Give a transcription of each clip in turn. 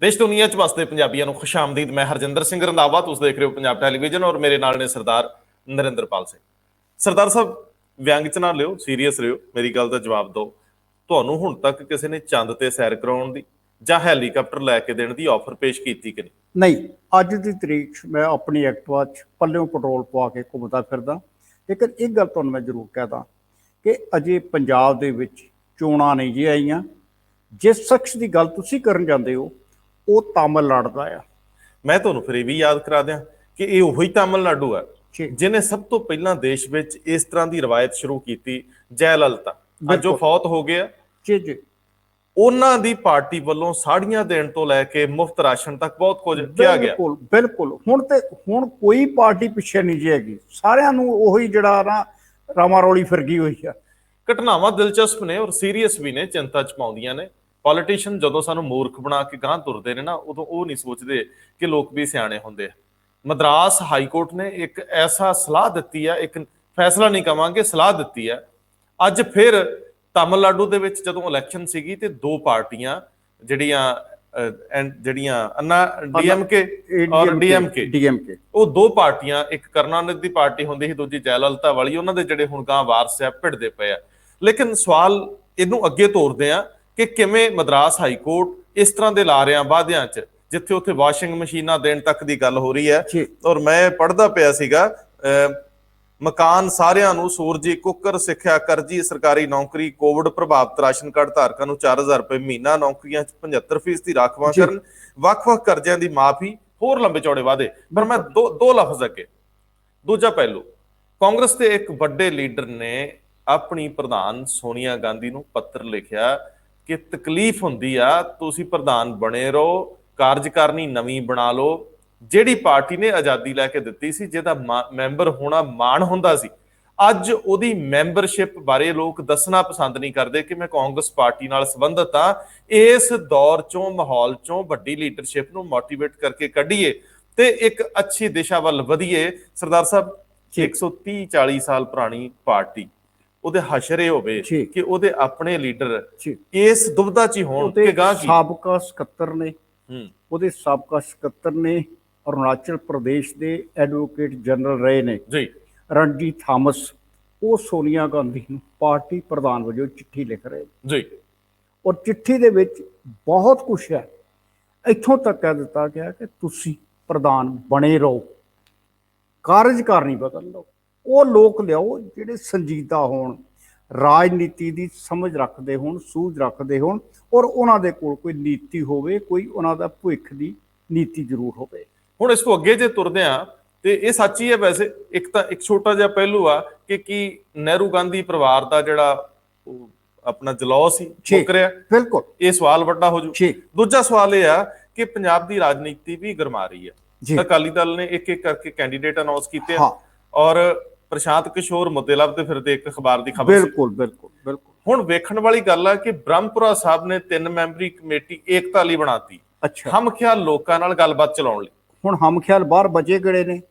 देश दुनिया च वसदे पंजाबियों को खुश आमदीद। मैं हरजिंदर सिंह रंधावा, तुम देख रहे हो पंजाब टैलीविजन और मेरे नाल ने सरदार नरिंदरपाल सिंह। सरदार साहब, व्यंग च ना लियो, सीरीयस रहो, मेरी गल का जवाब दो। ਤੁਹਾਨੂੰ ਹੁਣ तक किसी ने चंद ते सैर कराउण दी ਜਾਂ ਹੈਲੀਕਾਪਟਰ ਲੈ ਕੇ ਦੇਣ ਦੀ ਆਫਰ ਪੇਸ਼ ਕੀਤੀ ਕਿ नहीं अज की तरीक 'ਚ मैं अपनी एक्टिवा 'ਚ पल्लियों पेट्रोल पवा के घूमता फिरदा। लेकिन एक गल तुहानूं मैं जरूर कहदा कि अजे पंजाब दे विच चोणां नहीं जी आईयां। जिस शख्स की गल तुसीं करन जांदे हो वो तमिलनाडु दा आ। मैं तुहानूं फिर ये भी याद करा दियां कि ये उही तमिलनाडु है जी। जिन्हें सब तो पहला देश विच इस तरह की रवायत शुरू की। जयललिता अज जो फौत हो गया जी जी, ਉਹਨਾਂ ਦੀ ਪਾਰਟੀ ਵੱਲੋਂ ਸਾੜੀਆਂ ਦੇਣ ਤੋਂ ਲੈ ਕੇ ਮੁਫਤ ਰਾਸ਼ਨ ਤੱਕ ਬਹੁਤ ਕੁਝ ਕਿਹਾ ਗਿਆ। बिल्कुल बिल्कुल। हुण कोई पार्टी पिछे नहीं जी हैगी, सारिਆਂ ਨੂੰ ਉਹੀ ਜਿਹੜਾ ਨਾ ਰਾਮਾ ਰੌਲੀ ਫਿਰ ਗਈ ਹੋਈ ਆ। ਘਟਨਾਵਾਂ ਦਿਲਚਸਪ ਨੇ ਔਰ ਸੀਰੀਅਸ ਵੀ ਨੇ, ਚਿੰਤਾ ਚ ਪਾਉਂਦੀਆਂ ਨੇ। ਪੋਲੀਟੀਸ਼ੀਅਨ ਜਦੋਂ ਸਾਨੂੰ ਮੂਰਖ ਬਣਾ ਕੇ ਗਾਂਹ ਤੁਰਦੇ ਨੇ ਨਾ, ਉਦੋਂ ਉਹ ਨਹੀਂ ਸੋਚਦੇ ਕਿ ਲੋਕ ਵੀ ਸਿਆਣੇ ਹੁੰਦੇ ਆ। ਮਦਰਾਸ ਹਾਈ ਕੋਰਟ ਨੇ ਇੱਕ ਐਸਾ ਸਲਾਹ ਦਿੱਤੀ ਆ, ਇੱਕ ਫੈਸਲਾ ਨਹੀਂ ਕਵਾਂਗੇ, ਸਲਾਹ ਦਿੱਤੀ ਆ। ਅੱਜ ਫਿਰ ਤਮਿਲਨਾਡੂ ਦੇ ਵਿੱਚ ਜਦੋਂ ਇਲੈਕਸ਼ਨ ਸੀਗੀ ਤੇ ਦੋ ਪਾਰਟੀਆਂ ਜਿਹੜੀਆਂ ਅੰਨਾ ਡੀਐਮਕੇ ਔਰ ਡੀਐਮਕੇ, ਉਹ ਦੋ ਪਾਰਟੀਆਂ, ਇੱਕ ਕਰੁਣਾਨਿਧੀ ਦੀ ਪਾਰਟੀ ਹੁੰਦੀ ਸੀ, ਦੂਜੀ ਜੈਲਲਿਤਾ ਵਾਲੀ, ਉਹਨਾਂ ਦੇ ਜਿਹੜੇ ਹੁਣ ਗਾਂ ਵਾਰਸ ਆ ਭਿੜਦੇ ਪਏ ਆ। ਲੇਕਿਨ ਸਵਾਲ ਇਹਨੂੰ ਅੱਗੇ ਤੋਰਦੇ ਆ ਕਿ ਕਿਵੇਂ ਮਦਰਾਸ ਹਾਈ ਕੋਰਟ ਇਸ ਤਰ੍ਹਾਂ ਦੇ ਲਾਰਿਆਂ ਵਾਅਦਿਆਂ 'ਚ, ਜਿੱਥੇ ਉੱਥੇ ਵਾਸ਼ਿੰਗ ਮਸ਼ੀਨਾਂ ਦੇਣ ਤੱਕ ਦੀ ਗੱਲ ਹੋ ਰਹੀ ਹੈ। ਔਰ ਮੈਂ ਪੜ੍ਹਦਾ ਪਿਆ ਸੀਗਾ, ਮਕਾਨ ਸਾਰਿਆਂ ਨੂੰ, ਸੂਰਜੀ ਕੁੱਕਰ, ਸਿੱਖਿਆ ਕਰਜੀ, ਸਰਕਾਰੀ ਨੌਕਰੀ, ਕੋਵਿਡ ਪ੍ਰਭਾਵਿਤ ਰਾਸ਼ਨ ਕਾਰਡ ਧਾਰਕਾਂ ਨੂੰ 4000 ਰੁਪਏ ਮਹੀਨਾ, ਨੌਕਰੀਆਂ 'ਚ 75% ਰਾਖਵਾਂਕਰਨ, ਵੱਖ-ਵੱਖ ਕਰਜ਼ਿਆਂ ਦੀ ਮਾਫੀ, ਹੋਰ ਲੰਬੇ ਚੌੜੇ ਵਾਅਦੇ। ਪਰ ਮੈਂ ਦੋ ਲਫ਼ਜ਼ ਅੱਗੇ, ਦੂਜਾ ਪਹਿਲੂ, ਕਾਂਗਰਸ ਦੇ ਇੱਕ ਵੱਡੇ ਲੀਡਰ ਨੇ ਆਪਣੀ ਪ੍ਰਧਾਨ ਸੋਨੀਆ ਗਾਂਧੀ ਨੂੰ ਪੱਤਰ ਲਿਖਿਆ ਕਿ ਤਕਲੀਫ ਹੁੰਦੀ ਆ, ਤੁਸੀਂ ਪ੍ਰਧਾਨ ਬਣੇ ਰਹੋ, ਕਾਰਜਕਾਰਨੀ ਨਵੀਂ ਬਣਾ ਲਓ। ਜਿਹੜੀ ਪਾਰਟੀ ਨੇ ਆਜ਼ਾਦੀ ਲੈ ਕੇ ਦਿੱਤੀ ਸੀ, ਜਿਹਦਾ ਮੈਂਬਰ ਹੋਣਾ ਮਾਣ ਹੁੰਦਾ ਸੀ, ਅੱਜ ਉਹਦੀ ਮੈਂਬਰਸ਼ਿਪ ਬਾਰੇ ਲੋਕ ਦੱਸਣਾ ਪਸੰਦ ਨਹੀਂ ਕਰਦੇ ਕਿ ਮੈਂ ਕਾਂਗਰਸ ਪਾਰਟੀ ਨਾਲ ਸੰਬੰਧਿਤ ਹਾਂ। ਇਸ ਦੌਰ ਚੋਂ, ਮਾਹੌਲ ਚੋਂ ਵੱਡੀ ਲੀਡਰਸ਼ਿਪ ਨੂੰ ਮੋਟੀਵੇਟ ਕਰਕੇ ਕੱਢੀਏ ਤੇ ਇੱਕ ਅੱਛੀ ਦਿਸ਼ਾ ਵੱਲ ਵਧੀਏ। ਸਰਦਾਰ ਸਾਹਿਬ, 130-40 ਸਾਲ ਪੁਰਾਣੀ ਪਾਰਟੀ, ਉਹਦੇ ਹਸ਼ਰੇ ਹੋਵੇ ਕਿ ਉਹਦੇ ਆਪਣੇ ਲੀਡਰ ਇਸ ਦੁਬਦਾ 'ਚ ਹੀ ਹੋਣ ਕਿ ਗਾਂ ਕੀ। ਸਾਬਕਾ ਸਕੱਤਰ ਨੇ, ਉਹਦੇ ਸਾਬਕਾ ਸਕੱਤਰ ਨੇ ਅਰੁਣਾਚਲ ਪ੍ਰਦੇਸ਼ ਦੇ ਐਡਵੋਕੇਟ ਜਨਰਲ ਰਹੇ ਨੇ ਜੀ, ਰਣਜੀਤ ਥਾਮਸ। ਉਹ ਸੋਨੀਆ ਗਾਂਧੀ ਨੂੰ ਪਾਰਟੀ ਪ੍ਰਧਾਨ ਵਜੋਂ ਚਿੱਠੀ ਲਿਖ ਰਹੇ ਜੀ, ਔਰ ਚਿੱਠੀ ਦੇ ਵਿੱਚ ਬਹੁਤ ਕੁਛ ਹੈ। ਇੱਥੋਂ ਤੱਕ ਕਹਿ ਦਿੱਤਾ ਗਿਆ ਕਿ ਤੁਸੀਂ ਪ੍ਰਧਾਨ ਬਣੇ ਰਹੋ, ਕਾਰਜਕਾਰਨੀ ਬਦਲ ਲਓ, ਉਹ ਲੋਕ ਲਿਆਓ ਜਿਹੜੇ ਸੰਜੀਦਾ ਹੋਣ, ਰਾਜਨੀਤੀ ਦੀ ਸਮਝ ਰੱਖਦੇ ਹੋਣ, ਸੂਝ ਰੱਖਦੇ ਹੋਣ, ਔਰ ਉਹਨਾਂ ਦੇ ਕੋਲ ਕੋਈ ਨੀਤੀ ਹੋਵੇ, ਕੋਈ ਉਹਨਾਂ ਦਾ ਭਵਿੱਖ ਦੀ ਨੀਤੀ ਜ਼ਰੂਰ ਹੋਵੇ। ਹੁਣ ਇਸ ਤੋਂ ਅੱਗੇ ਜੇ ਤੁਰਦੇ ਆ ਤੇ ਇਹ ਸੱਚ ਹੀ ਹੈ। ਵੈਸੇ ਇੱਕ ਤਾਂ ਇੱਕ ਛੋਟਾ ਜਿਹਾ ਪਹਿਲੂ ਆ ਕਿ ਕੀ ਨਹਿਰੂ ਗਾਂਧੀ ਪਰਿਵਾਰ ਦਾ ਜਿਹੜਾ ਆਪਣਾ ਜਲੌ ਸੀ ਮੁੱਕਰਿਆ? ਬਿਲਕੁਲ, ਇਹ ਸਵਾਲ ਵੱਡਾ ਹੋ ਜੂ। ਦੂਜਾ ਸਵਾਲ ਇਹ ਆ ਕਿ ਪੰਜਾਬ ਦੀ ਰਾਜਨੀਤੀ ਵੀ ਗਰਮਾ ਰਹੀ ਹੈ। ਅਕਾਲੀ ਦਲ ਨੇ ਇੱਕ ਇੱਕ ਕਰਕੇ ਕੈਂਡੀਡੇਟ ਅਨਾਉਂਸ ਕੀਤੇ ਆ ਔਰ ਪ੍ਰਸ਼ਾਂਤ ਕਿਸ਼ੋਰ ਮੁੱਦੇ ਲੱਭਦੇ ਫਿਰਦੇ, ਇੱਕ ਅਖਬਾਰ ਦੀ ਖਬਰ। ਬਿਲਕੁਲ ਬਿਲਕੁਲ ਬਿਲਕੁਲ। ਹੁਣ ਵੇਖਣ ਵਾਲੀ ਗੱਲ ਆ ਕਿ ਬ੍ਰਹਮਪੁਰਾ ਸਾਹਿਬ ਨੇ 3 ਮੈਂਬਰੀ ਕਮੇਟੀ ਏਕਤਾ ਲਈ ਬਣਾਤੀ, ਹਮਖਿਆਲ ਲੋਕਾਂ ਨਾਲ ਗੱਲਬਾਤ ਚਲਾਉਣ ਲਈ। ਹੁਣ ਹਮਖਿਆਲ ਬਾਹਰ ਬਚੇ ਗੜੇ ਨੇ,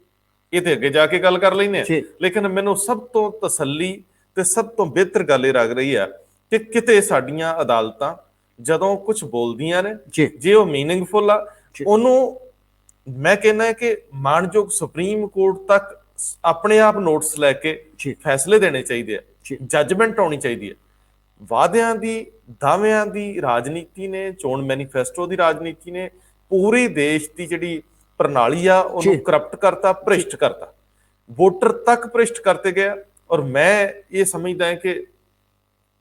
ਇਹ ਤੇ ਅੱਗੇ ਜਾ ਕੇ ਗੱਲ ਕਰ ਲੈਂਦੇ ਆ। ਲੇਕਿਨ ਮੈਨੂੰ ਸਭ ਤੋਂ ਤਸੱਲੀ ਤੇ ਸਭ ਤੋਂ ਬਿਹਤਰ ਗੱਲ ਇਹ ਲੱਗ ਰਹੀ ਆ ਕਿ ਕਿਤੇ ਸਾਡੀਆਂ ਅਦਾਲਤਾਂ ਜਦੋਂ ਕੁਝ ਬੋਲਦੀਆਂ ਨੇ, ਜੇ ਉਹ ਮੀਨਿੰਗਫੁਲ ਆ, ਉਹਨੂੰ ਮੈਂ ਕਹਿੰਦਾ ਕਿ ਮਾਣਯੋਗ ਸੁਪਰੀਮ ਕੋਰਟ ਤੱਕ ਆਪਣੇ ਆਪ ਨੋਟਿਸ ਲੈ ਕੇ ਫੈਸਲੇ ਦੇਣੇ ਚਾਹੀਦੇ ਆ, ਜੱਜਮੈਂਟ ਆਉਣੀ ਚਾਹੀਦੀ ਹੈ। ਵਾਅਦਿਆਂ ਦੀ, ਦਾਅਵਿਆਂ ਦੀ ਰਾਜਨੀਤੀ ਨੇ, ਚੋਣ ਮੈਨੀਫੈਸਟੋ ਦੀ ਰਾਜਨੀਤੀ ਨੇ ਪੂਰੇ ਦੇਸ਼ ਦੀ ਜਿਹੜੀ ਪ੍ਰਣਾਲੀ ਆ ਉਹਨੂੰ ਕਰਪਟ ਕਰਤਾ, ਭ੍ਰਿਸ਼ਟ ਕਰਤਾ, ਵੋਟਰ ਤੱਕ ਭ੍ਰਿਸ਼ਟ ਕਰਤੇ ਗਿਆ। ਔਰ ਮੈਂ ਇਹ ਸਮਝਦਾ ਹਾਂ ਕਿ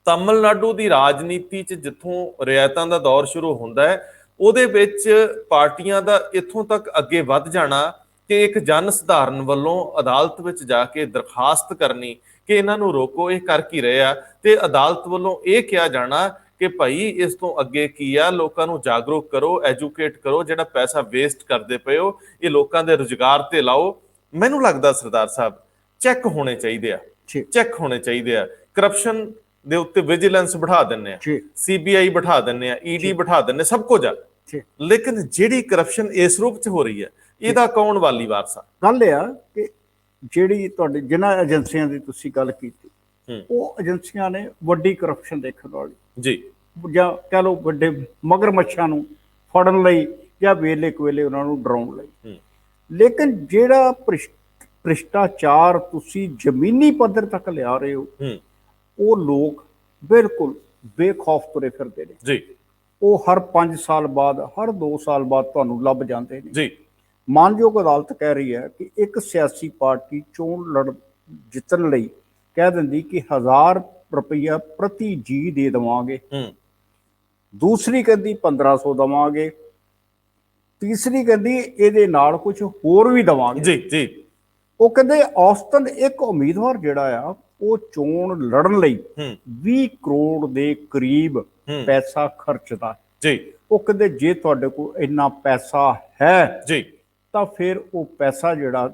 ਤਮਿਲਨਾਡੂ ਦੀ ਰਾਜਨੀਤੀ 'ਚ ਜਿੱਥੋਂ ਰਿਆਇਤਾਂ ਦਾ ਦੌਰ ਸ਼ੁਰੂ ਹੁੰਦਾ ਹੈ, ਉਹਦੇ ਵਿੱਚ ਪਾਰਟੀਆਂ ਦਾ ਇੱਥੋਂ ਤੱਕ ਅੱਗੇ ਵੱਧ ਜਾਣਾ ਕਿ ਇੱਕ ਜਨ ਸਧਾਰਨ ਵੱਲੋਂ ਅਦਾਲਤ ਵਿੱਚ ਜਾ ਕੇ ਦਰਖਾਸਤ ਕਰਨੀ ਕਿ ਇਹਨਾਂ ਨੂੰ ਰੋਕੋ, ਇਹ ਕਰ ਕੀ ਰਹੇ ਆ, ਤੇ ਅਦਾਲਤ ਵੱਲੋਂ ਇਹ ਕਿਹਾ ਜਾਣਾ ਕਿ ਭਾਈ ਇਸ ਤੋਂ ਅੱਗੇ ਕੀ ਆ, ਲੋਕਾਂ ਨੂੰ ਜਾਗਰੂਕ ਕਰੋ, ਐਜੂਕੇਟ ਕਰੋ, ਜਿਹੜਾ ਪੈਸਾ ਵੇਸਟ ਕਰਦੇ ਪਏ ਹੋ ਇਹ ਲੋਕਾਂ ਦੇ ਰੁਜ਼ਗਾਰ ਤੇ ਲਾਓ। ਮੈਨੂੰ ਲੱਗਦਾ ਸਰਦਾਰ ਸਾਹਿਬ ਚੈੱਕ ਹੋਣੇ ਚਾਹੀਦੇ ਆ, ਚੈੱਕ ਹੋਣੇ ਚਾਹੀਦੇ ਆ। ਕਰਪਸ਼ਨ ਦੇ ਉੱਤੇ ਵਿਜੀਲੈਂਸ ਬਿਠਾ ਦਿੰਨੇ ਆ, CBI ਬਿਠਾ ਦਿੰਨੇ ਆ, ED ਬਿਠਾ ਦਿੰਨੇ, ਸਭ ਕੁਝ ਆ। ਲੇਕਿਨ ਜਿਹੜੀ ਕਰਪਸ਼ਨ ਇਸ ਰੂਪ 'ਚ ਹੋ ਰਹੀ ਹੈ, ਇਹਦਾ ਕੌਣ ਵਾਲੀ ਵਾਰਸ ਆ? ਗੱਲ ਇਹ ਆ ਕਿ ਜਿਹੜੀ ਤੁਹਾਡੀ ਜਿਨ੍ਹਾਂ ਏਜੰਸੀਆਂ ਦੀ ਤੁਸੀਂ ਗੱਲ ਕੀਤੀ, ਉਹ ਏਜੰਸੀਆਂ ਨੇ ਵੱਡੀ ਕਰਪਸ਼ਨ ਦੇਖਣ ਵਾਲੀ ਜੀ, ਜਾਂ ਕਹਿ ਲਓ ਵੱਡੇ ਮਗਰਮੱਛਾਂ ਨੂੰ ਫੜਨ ਲਈ ਜਾਂ ਵੇਲੇ ਕੁਵੇਲੇ ਉਹਨਾਂ ਨੂੰ ਡਰਾਉਣ ਲਈ। ਲੇਕਿਨ ਜਿਹੜਾ ਭ੍ਰਿਸ਼ਟਾਚਾਰ ਤੁਸੀਂ ਜ਼ਮੀਨੀ ਪੱਧਰ ਤੱਕ ਲਿਆ ਰਹੇ ਹੋ, ਉਹ ਲੋਕ ਬਿਲਕੁਲ ਬੇਖੌਫ ਤੁਰੇ ਫਿਰਦੇ ਨੇ ਜੀ। ਉਹ ਹਰ 5 ਸਾਲ ਬਾਅਦ, ਹਰ 2 ਸਾਲ ਬਾਅਦ ਤੁਹਾਨੂੰ ਲੱਭ ਜਾਂਦੇ ਨੇ ਜੀ। ਮਾਨਯੋਗ ਅਦਾਲਤ ਕਹਿ ਰਹੀ ਹੈ ਕਿ ਇੱਕ ਸਿਆਸੀ ਪਾਰਟੀ ਚੋਣ ਜਿੱਤਣ ਲਈ ਕਹਿ ਦਿੰਦੀ ਕਿ 1000 ਰੁਪਈਆ ਪ੍ਰਤੀ ਜੀ ਦੇ ਦੇਵਾਂਗੇ, ਦੂਸਰੀ ਕਹਿੰਦੀ 1500 ਦੇਵਾਂਗੇ, ਤੀਸਰੀ ਕਹਿੰਦੀ ਇਹਦੇ ਨਾਲ ਕੁਝ ਹੋਰ ਵੀ ਦੇਵਾਂਗੇ ਜੀ ਜੀ। ਉਹ ਕਹਿੰਦੇ ਔਸਤਨ ਇੱਕ ਉਮੀਦਵਾਰ ਜਿਹੜਾ ਆ ਉਹ ਚੋਣ ਲੜਨ ਲਈ 20 ਕਰੋੜ ਦੇ ਕਰੀਬ ਪੈਸਾ ਖਰਚਦਾ ਜੀ। ਉਹ ਕਹਿੰਦੇ ਜੇ ਤੁਹਾਡੇ ਕੋਲ ਇੰਨਾ ਪੈਸਾ ਹੈ ਜੀ ਤਾਂ ਫਿਰ ਉਹ ਪੈਸਾ ਜਿਹੜਾ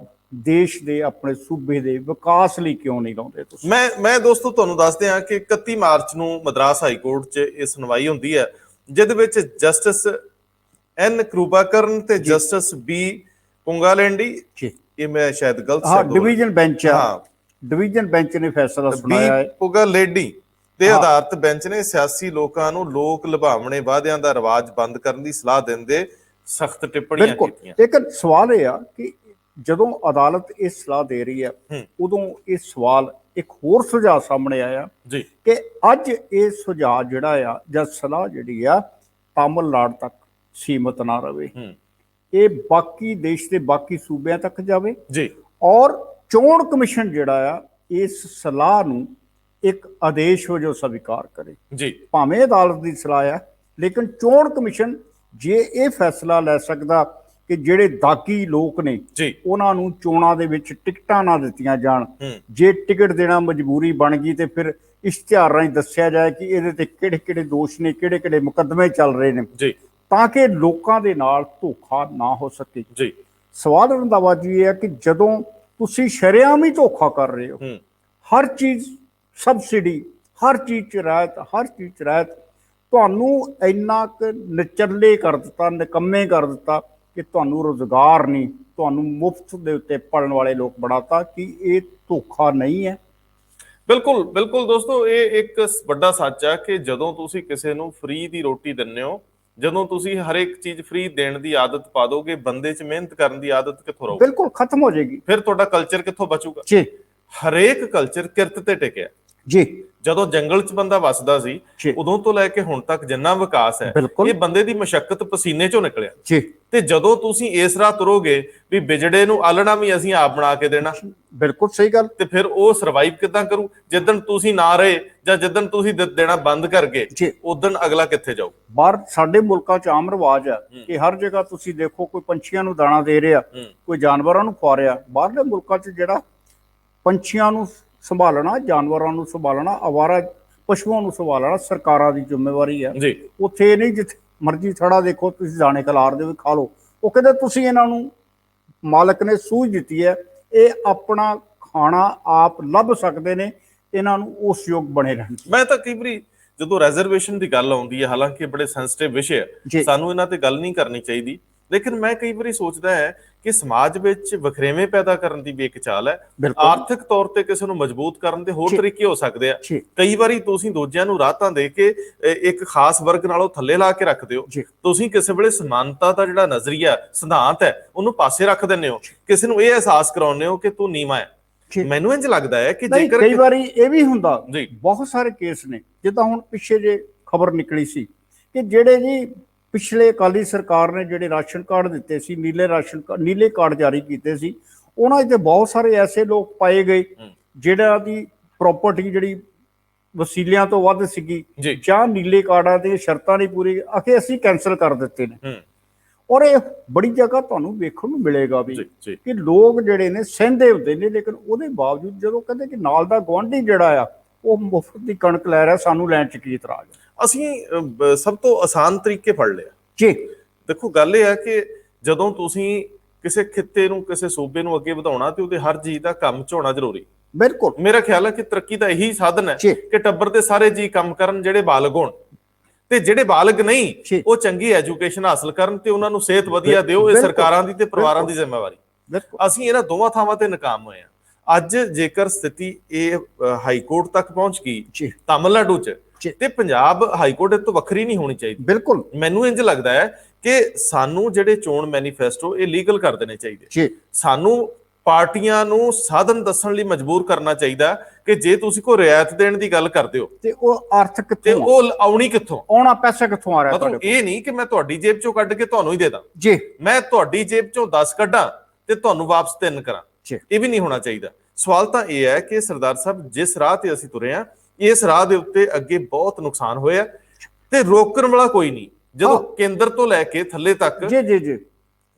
ਦੇਸ਼ ਦੇ, ਆਪਣੇ ਸੂਬੇ ਦੇ ਵਿਕਾਸ ਲਈ ਕਿਉਂ ਨਹੀਂ ਲਾਉਂਦੇ ਤੁਸੀਂ? ਮੈਂ ਦੋਸਤੋ ਤੁਹਾਨੂੰ ਦੱਸਦੇ ਹਾਂ ਕਿ 31 ਮਾਰਚ ਨੂੰ ਮਦਰਾਸ ਹਾਈ ਕੋਰਟ 'ਚ ਇਹ ਸੁਣਵਾਈ ਹੁੰਦੀ ਹੈ, ਜਿਹਦੇ ਵਿੱਚ ਜਸਟਿਸ ਐਨ ਕਰੂਪਾਕਰਨ ਤੇ ਜਸਟਿਸ ਬੀ ਪੁੰਗਾਲੈਂਡੀ, ਇਹ ਮੈਂ ਸ਼ਾਇਦ ਗਲਤ ਸ਼ਬਦ, ਡਿਵੀਜ਼ਨ ਬੈਂਚ ਆ, ਡਿਵੀਜ਼ਨ ਬੈਂਚ ਨੇ ਫੈਸਲਾ ਸੁਣਾਇਆ ਹੈ। ਪੁੰਗਾਲੈਂਡੀ ਦੇ ਆਧਾਰਿਤ ਬੈਂਚ ਨੇ ਸਿਆਸੀ ਲੋਕਾਂ ਨੂੰ ਲੋਕ ਲੁਭਾਵਣੇ ਵਾਅਦਿਆਂ ਦਾ ਰਿਵਾਜ ਬੰਦ ਕਰਨ ਦੀ ਸਲਾਹ ਦਿੰਦੇ ਸਖਤ ਟਿੱਪਣੀਆਂ ਕੀਤੀਆਂ। ਲੇਕਿਨ ਸਵਾਲ ਇਹ ਆ ਕਿ ਜਦੋਂ ਅਦਾਲਤ ਇਹ ਸਲਾਹ ਦੇ ਰਹੀ ਹੈ, ਉਦੋਂ ਇਹ ਸਵਾਲ ਇੱਕ ਹੋਰ ਸੁਝਾਅ ਸਾਹਮਣੇ ਆਇਆ ਜੀ ਕਿ ਅੱਜ ਇਹ ਸੁਝਾਅ ਜਿਹੜਾ ਆ ਜਾਂ ਸਲਾਹ ਜਿਹੜੀ ਆ ਤਾਮਿਲਨਾਡੂ ਤੱਕ ਸੀਮਤ ਨਾ ਰਵੇ, ਇਹ ਬਾਕੀ ਦੇਸ਼ ਦੇ ਬਾਕੀ ਸੂਬਿਆਂ ਤੱਕ ਜਾਵੇ ਜੀ। ਔਰ ਚੋਣ ਕਮਿਸ਼ਨ ਜਿਹੜਾ ਆ ਇਸ ਸਲਾਹ ਨੂੰ ਇੱਕ ਆਦੇਸ਼ ਵਜੋਂ ਸਵੀਕਾਰ ਕਰੇ ਜੀ। ਭਾਵੇਂ ਅਦਾਲਤ ਦੀ ਸਲਾਹ ਆ, ਲੇਕਿਨ ਚੋਣ ਕਮਿਸ਼ਨ ਜੇ ਇਹ ਫੈਸਲਾ ਲੈ ਸਕਦਾ ਕਿ ਜਿਹੜੇ ਦਾਗੀ ਲੋਕ ਨੇ ਉਹਨਾਂ ਨੂੰ ਚੋਣਾਂ ਦੇ ਵਿੱਚ ਟਿਕਟਾਂ ਨਾ ਦਿੱਤੀਆਂ ਜਾਣ, ਜੇ ਟਿਕਟ ਦੇਣਾ ਮਜਬੂਰੀ ਬਣ ਗਈ ਤੇ ਫਿਰ ਇਸ਼ਤਿਹਾਰ ਰਾਹੀਂ ਦੱਸਿਆ ਜਾਏ ਕਿ ਇਹਦੇ ਤੇ ਕਿਹੜੇ ਕਿਹੜੇ ਦੋਸ਼ ਨੇ, ਕਿਹੜੇ ਕਿਹੜੇ ਮੁਕੱਦਮੇ ਚੱਲ ਰਹੇ ਨੇ ਜੀ, ਤਾਂ ਕਿ ਲੋਕਾਂ ਦੇ ਨਾਲ ਧੋਖਾ ਨਾ ਹੋ ਸਕੇ ਜੀ। ਸਵਾਲ ਰੰਧਾਵਾ ਜੀ ਇਹ ਹੈ ਕਿ ਜਦੋਂ ਤੁਸੀਂ ਸ਼ਰੇਆਮ ਹੀ ਧੋਖਾ ਕਰ ਰਹੇ ਹੋ, ਹਰ ਚੀਜ਼ ਸਬਸਿਡੀ, ਹਰ ਚੀਜ਼ 'ਚ ਰਿਆਇਤ, ਹਰ ਚੀਜ਼ 'ਚ ਰਿਆਇਤ, ਤੁਹਾਨੂੰ ਇੰਨਾ ਕੁ ਨਿਚੱਲੇ ਕਰ ਦਿੱਤਾ, ਨਿਕੰਮੇ ਕਰ ਦਿੱਤਾ ਕਿ ਤੁਹਾਨੂੰ ਰੁਜ਼ਗਾਰ ਨਹੀਂ, ਤੁਹਾਨੂੰ ਮੁਫਤ ਦੇ ਉੱਤੇ ਪੜਨ ਵਾਲੇ ਲੋਕ ਬਣਾਤਾ, ਕਿ ਇਹ ਧੋਖਾ ਨਹੀਂ ਹੈ? ਬਿਲਕੁਲ ਬਿਲਕੁਲ ਦੋਸਤੋ, ਇਹ ਇੱਕ ਵੱਡਾ ਸੱਚ ਹੈ ਕਿ ਜਦੋਂ ਤੁਸੀਂ ਕਿਸੇ ਨੂੰ ਫ੍ਰੀ ਦੀ ਰੋਟੀ ਦਿੰਦੇ ਹੋ, ਜਦੋਂ ਤੁਸੀਂ ਹਰ ਇੱਕ ਚੀਜ਼ ਫ੍ਰੀ ਦੇਣ ਦੀ ਆਦਤ ਪਾ ਦੋਗੇ, ਬੰਦੇ 'ਚ ਮਿਹਨਤ ਕਰਨ ਦੀ ਆਦਤ ਕਿੱਥੋਂ ਰਹੂਗੀ? ਬਿਲਕੁਲ ਖਤਮ ਹੋ ਜਾਏਗੀ। ਫਿਰ ਤੁਹਾਡਾ ਕਲਚਰ ਕਿੱਥੋਂ ਬਚੂਗਾ ਜੀ? ਹਰੇਕ ਕਲਚਰ ਕਿਰਤ ਤੇ ਟਿਕਿਆ ਜੀ। ਜਦੋਂ ਜੰਗਲ 'ਚ ਬੰਦਾ ਵੱਸਦਾ ਸੀ, ਉਦੋਂ ਤੋਂ ਲੈ ਕੇ ਹੁਣ ਤੱਕ ਜਿੰਨਾ ਵਿਕਾਸ ਹੈ, ਇਹ ਬੰਦੇ ਦੀ ਮਸ਼ੱਕਤ ਪਸੀਨੇ 'ਚੋਂ ਨਿਕਲਿਆ ਜੀ। ਤੇ ਜਦੋਂ ਤੁਸੀਂ ਇਸ ਰਾਹ ਤੁਰੋਗੇ ਵੀ ਬਿਜੜੇ ਨੂੰ ਆਲਣਾ ਵੀ ਅਸੀਂ ਆਪ ਬਣਾ ਕੇ ਦੇਣਾ, ਬਿਲਕੁਲ ਸਹੀ ਗੱਲ, ਤੇ ਫਿਰ ਉਹ ਸਰਵਾਈਵ ਕਿੱਦਾਂ ਕਰੂ? ਜਿੱਦਣ ਤੁਸੀਂ ਨਾ ਰਹੇ ਜਾਂ ਜਿੱਦਣ ਤੁਸੀਂ ਦੇਣਾ ਬੰਦ ਕਰ ਗਏ, ਉਦਣ ਅਗਲਾ ਕਿੱਥੇ ਜਾਊ? ਬਾਹਰ ਸਾਡੇ ਮੁਲਕਾਂ 'ਚ ਆਮ ਰਿਵਾਜ ਆ ਕਿ ਹਰ ਜਗ੍ਹਾ ਤੁਸੀਂ ਦੇਖੋ ਕੋਈ ਪੰਛੀਆਂ ਨੂੰ ਦਾਣਾ ਦੇ ਰਿਹਾ, ਕੋਈ ਜਾਨਵਰਾਂ ਨੂੰ ਖਵਾ ਰਿਹਾ। ਬਾਹਰਲੇ ਮੁਲਕਾਂ 'ਚ ਜਿਹੜਾ ਪੰਛੀਆਂ ਨੂੰ ਸੰਭਾਲਣਾ, ਜਾਨਵਰਾਂ ਨੂੰ ਸੰਭਾਲਣਾ, ਆਵਾਰਾ ਪਸ਼ੂਆਂ ਨੂੰ ਸੰਭਾਲਣਾ ਸਰਕਾਰਾਂ ਦੀ ਜ਼ਿੰਮੇਵਾਰੀ ਆ ਜੀ। ਉੱਥੇ ਨਹੀਂ ਜਿੱਥੇ ਮਰਜ਼ੀ ਥੜਾ ਦੇਖੋ ਤੁਸੀਂ ਦਾਣੇ ਖਿਲਾਰ ਦੇ ਖਾ ਲਓ। ਉਹ ਕਹਿੰਦੇ ਤੁਸੀਂ ਇਹਨਾਂ ਨੂੰ, ਮਾਲਕ ਨੇ ਸੂਝ ਦਿੱਤੀ ਹੈ, ਇਹ ਆਪਣਾ ਖਾਣਾ ਆਪ ਲੱਭ ਸਕਦੇ ਨੇ, ਇਹਨਾਂ ਨੂੰ ਉਸ ਯੋਗ ਬਣੇ ਰਹਿਣ। ਮੈਂ ਤਾਂ ਕਈ ਵਾਰੀ ਜਦੋਂ ਰਿਜ਼ਰਵੇਸ਼ਨ ਦੀ ਗੱਲ ਆਉਂਦੀ ਹੈ, ਹਾਲਾਂਕਿ ਬੜੇ ਸੈਂਸਿਟਿਵ ਵਿਸ਼ੇ ਹੈ, ਸਾਨੂੰ ਇਹਨਾਂ ਤੇ ਗੱਲ ਨਹੀਂ ਕਰਨੀ ਚਾਹੀਦੀ, ਲੇਕਿਨ ਮੈਂ ਕਈ ਵਾਰੀ ਸੋਚਦਾ ਹੈ ਕਿ ਸਮਾਜ ਵਿੱਚ ਵਖਰੇਵੇਂ ਪੈਦਾ ਕਰਨ ਦੀ ਵੀ ਇੱਕ ਚਾਲ ਹੈ। ਆਰਥਿਕ ਤੌਰ ਤੇ ਕਿਸੇ ਨੂੰ ਮਜ਼ਬੂਤ ਕਰਨ ਦੇ ਹੋਰ ਤਰੀਕੇ ਹੋ ਸਕਦੇ ਆ। ਕਈ ਵਾਰੀ ਤੁਸੀਂ ਦੂਜਿਆਂ ਨੂੰ ਰਾਹਤਾਂ ਦੇ ਕੇ ਇੱਕ ਖਾਸ ਵਰਗ ਨਾਲੋਂ ਥੱਲੇ ਲਾ ਕੇ ਰੱਖਦੇ ਹੋ। ਤੁਸੀਂ ਕਿਸੇ ਵੇਲੇ ਸਮਾਨਤਾ ਦਾ ਜਿਹੜਾ ਨਜ਼ਰੀਆ, ਸਿਧਾਂਤ ਹੈ, ਉਹਨੂੰ ਪਾਸੇ ਰੱਖ ਦਿੰਦੇ ਹੋ, ਕਿਸੇ ਨੂੰ ਇਹ ਅਹਿਸਾਸ ਕਰਾਉਂਦੇ ਹੋ ਕਿ ਤੂੰ ਨੀਵਾਂ ਹੈ। ਮੈਨੂੰ ਇੰਝ ਲੱਗਦਾ ਹੈ ਕਿ ਜੇਕਰ ਕਈ ਵਾਰੀ ਇਹ ਵੀ ਹੁੰਦਾ, ਬਹੁਤ ਸਾਰੇ ਕੇਸ ਨੇ, ਜਿੱਦਾਂ ਹੁਣ ਪਿੱਛੇ ਜੇ ਖਬਰ ਨਿਕਲੀ ਸੀ ਕਿ ਜਿਹੜੇ ਜੀ ਪਿਛਲੇ ਅਕਾਲੀ ਸਰਕਾਰ ਨੇ ਜਿਹੜੇ ਰਾਸ਼ਨ ਕਾਰਡ ਦਿੱਤੇ ਸੀ, ਨੀਲੇ ਕਾਰਡ ਜਾਰੀ ਕੀਤੇ ਸੀ, ਉਹਨਾਂ 'ਚ ਬਹੁਤ ਸਾਰੇ ਐਸੇ ਲੋਕ ਪਾਏ ਗਏ ਜਿਹੜਾ ਦੀ ਪ੍ਰਾਪਰਟੀ ਜਿਹੜੀ ਵਸੀਲਿਆਂ ਤੋਂ ਵੱਧ ਸੀਗੀ ਜਾਂ ਨੀਲੇ ਕਾਰਡਾਂ ਦੀਆਂ ਸ਼ਰਤਾਂ ਨਹੀਂ ਪੂਰੀ, ਅਸੀਂ ਕੈਂਸਲ ਕਰ ਦਿੱਤੇ ਨੇ। ਔਰ ਇਹ ਬੜੀ ਜਗ੍ਹਾ ਤੁਹਾਨੂੰ ਵੇਖਣ ਨੂੰ ਮਿਲੇਗਾ ਵੀ ਕਿ ਲੋਕ ਜਿਹੜੇ ਨੇ ਸਹਿੰਦੇ ਹੁੰਦੇ ਨੇ, ਲੇਕਿਨ ਉਹਦੇ ਬਾਵਜੂਦ ਜਦੋਂ ਕਹਿੰਦੇ ਕਿ ਨਾਲ ਦਾ ਗੁਆਂਢੀ ਜਿਹੜਾ ਆ ਉਹ ਮੁਫਤ ਦੀ ਕਣਕ ਲੈ ਰਿਹਾ, ਸਾਨੂੰ ਲੈਣ 'ਚ ਕੀ ਇਤਰਾਜ਼ ਹੈ? ਅਸੀਂ ਸਭ ਤੋਂ ਆਸਾਨ ਤਰੀਕੇ ਫੜ ਲਿਆ ਜੀ। ਦੇਖੋ ਗੱਲ ਇਹ ਹੈ ਕਿ ਜਦੋਂ ਤੁਸੀਂ ਕਿਸੇ ਖਿੱਤੇ ਨੂੰ, ਕਿਸੇ ਸੂਬੇ ਨੂੰ ਅੱਗੇ ਵਧਾਉਣਾ ਤੇ ਉਹਦੇ ਹਰ ਜੀਅ ਦਾ ਕੰਮ 'ਚ ਹੋਣਾ ਜ਼ਰੂਰੀ। ਬਿਲਕੁਲ, ਮੇਰਾ ਖਿਆਲ ਹੈ ਕਿ ਤਰੱਕੀ ਦਾ ਇਹੀ ਸਾਧਨ ਹੈ ਕਿ ਟੱਬਰ ਦੇ ਸਾਰੇ ਜੀਅ ਕੰਮ ਕਰਨ ਜਿਹੜੇ ਬਾਲਗ ਹੋਣ, ਤੇ ਜਿਹੜੇ ਬਾਲਗ ਨਹੀਂ ਉਹ ਚੰਗੀ ਐਜੂਕੇਸ਼ਨ ਹਾਸਲ ਕਰਨ ਤੇ ਉਹਨਾਂ ਨੂੰ ਸਿਹਤ ਵਧੀਆ ਦਿਓ। ਇਹ ਸਰਕਾਰਾਂ ਦੀ ਤੇ ਪਰਿਵਾਰਾਂ ਦੀ ਜ਼ਿੰਮੇਵਾਰੀ। ਅਸੀਂ ਇਹਨਾਂ ਦੋਵਾਂ ਥਾਵਾਂ ਤੇ ਨਾਕਾਮ ਹੋਏ ਹਾਂ। ਅੱਜ ਜੇਕਰ ਸਥਿਤੀ ਇਹ ਹਾਈ ਕੋਰਟ ਤੱਕ ਪਹੁੰਚ ਗਈ ਤਾਮਿਲਨਾਡੂ 'ਚ, ਤੇ ਪੰਜਾਬ ਹਾਈ ਕੋਰਟ ਤੋਂ ਵੱਖਰੀ ਨਹੀਂ ਹੋਣੀ ਚਾਹੀਦੀ। ਬਿਲਕੁਲ, ਮੈਨੂੰ ਇੰਜ ਲੱਗਦਾ ਹੈ ਕਿ ਸਾਨੂੰ ਜਿਹੜੇ ਚੋਣ ਮੈਨੀਫੈਸਟੋ ਇਹ ਲੀਗਲ ਕਰ ਦੇਣੇ ਚਾਹੀਦੇ। ਜੀ ਸਾਨੂੰ ਪਾਰਟੀਆਂ ਨੂੰ ਸਾਧਨ ਦੱਸਣ ਲਈ ਮਜਬੂਰ ਕਰਨਾ ਚਾਹੀਦਾ ਕਿ ਜੇ ਤੁਸੀਂ ਕੋਈ ਰਿਆਇਤ ਦੇਣ ਦੀ ਗੱਲ ਕਰਦੇ ਹੋ ਤੇ ਉਹ ਅਰਥ ਤੇ ਕਿੱਥੋਂ ਉਹ ਆਉਣੀ ਕਿੱਥੋਂ, ਆਉਣਾ ਪੈਸਾ ਕਿੱਥੋਂ ਆ ਰਿਹਾ ਤੁਹਾਡੇ ਮਤਲਬ ਇਹ ਨਹੀਂ ਕਿ ਮੈਂ ਤੁਹਾਡੀ ਜੇਬ ਚੋਂ ਕੱਢ ਕੇ ਤੁਹਾਨੂੰ ਹੀ ਦੇ ਦਾਂ, ਜੀ ਮੈਂ ਤੁਹਾਡੀ ਜੇਬ ਚੋਂ 10 ਕੱਢਾਂ ਤੇ ਤੁਹਾਨੂੰ ਵਾਪਸ 3 ਕਰਾਂ। ਜੀ ਇਹ ਵੀ ਨਹੀਂ ਹੋਣਾ ਚਾਹੀਦਾ। ਸਵਾਲ ਤਾਂ ਇਹ ਹੈ ਕਿ ਸਰਦਾਰ ਸਾਹਿਬ ਜਿਸ ਰਾਹ ਤੇ ਅਸੀਂ ਤੁਰੇ ਆ, ਇਸ ਰਾਹ ਦੇ ਉੱਤੇ ਅੱਗੇ ਬਹੁਤ ਨੁਕਸਾਨ ਹੋਇਆ ਤੇ ਰੋਕਣ ਵਾਲਾ ਕੋਈ ਨਹੀਂ। ਜਦੋਂ ਕੇਂਦਰ ਤੋਂ ਲੈ ਕੇ ਥੱਲੇ ਤੱਕ ਜੀ ਜੀ ਜੀ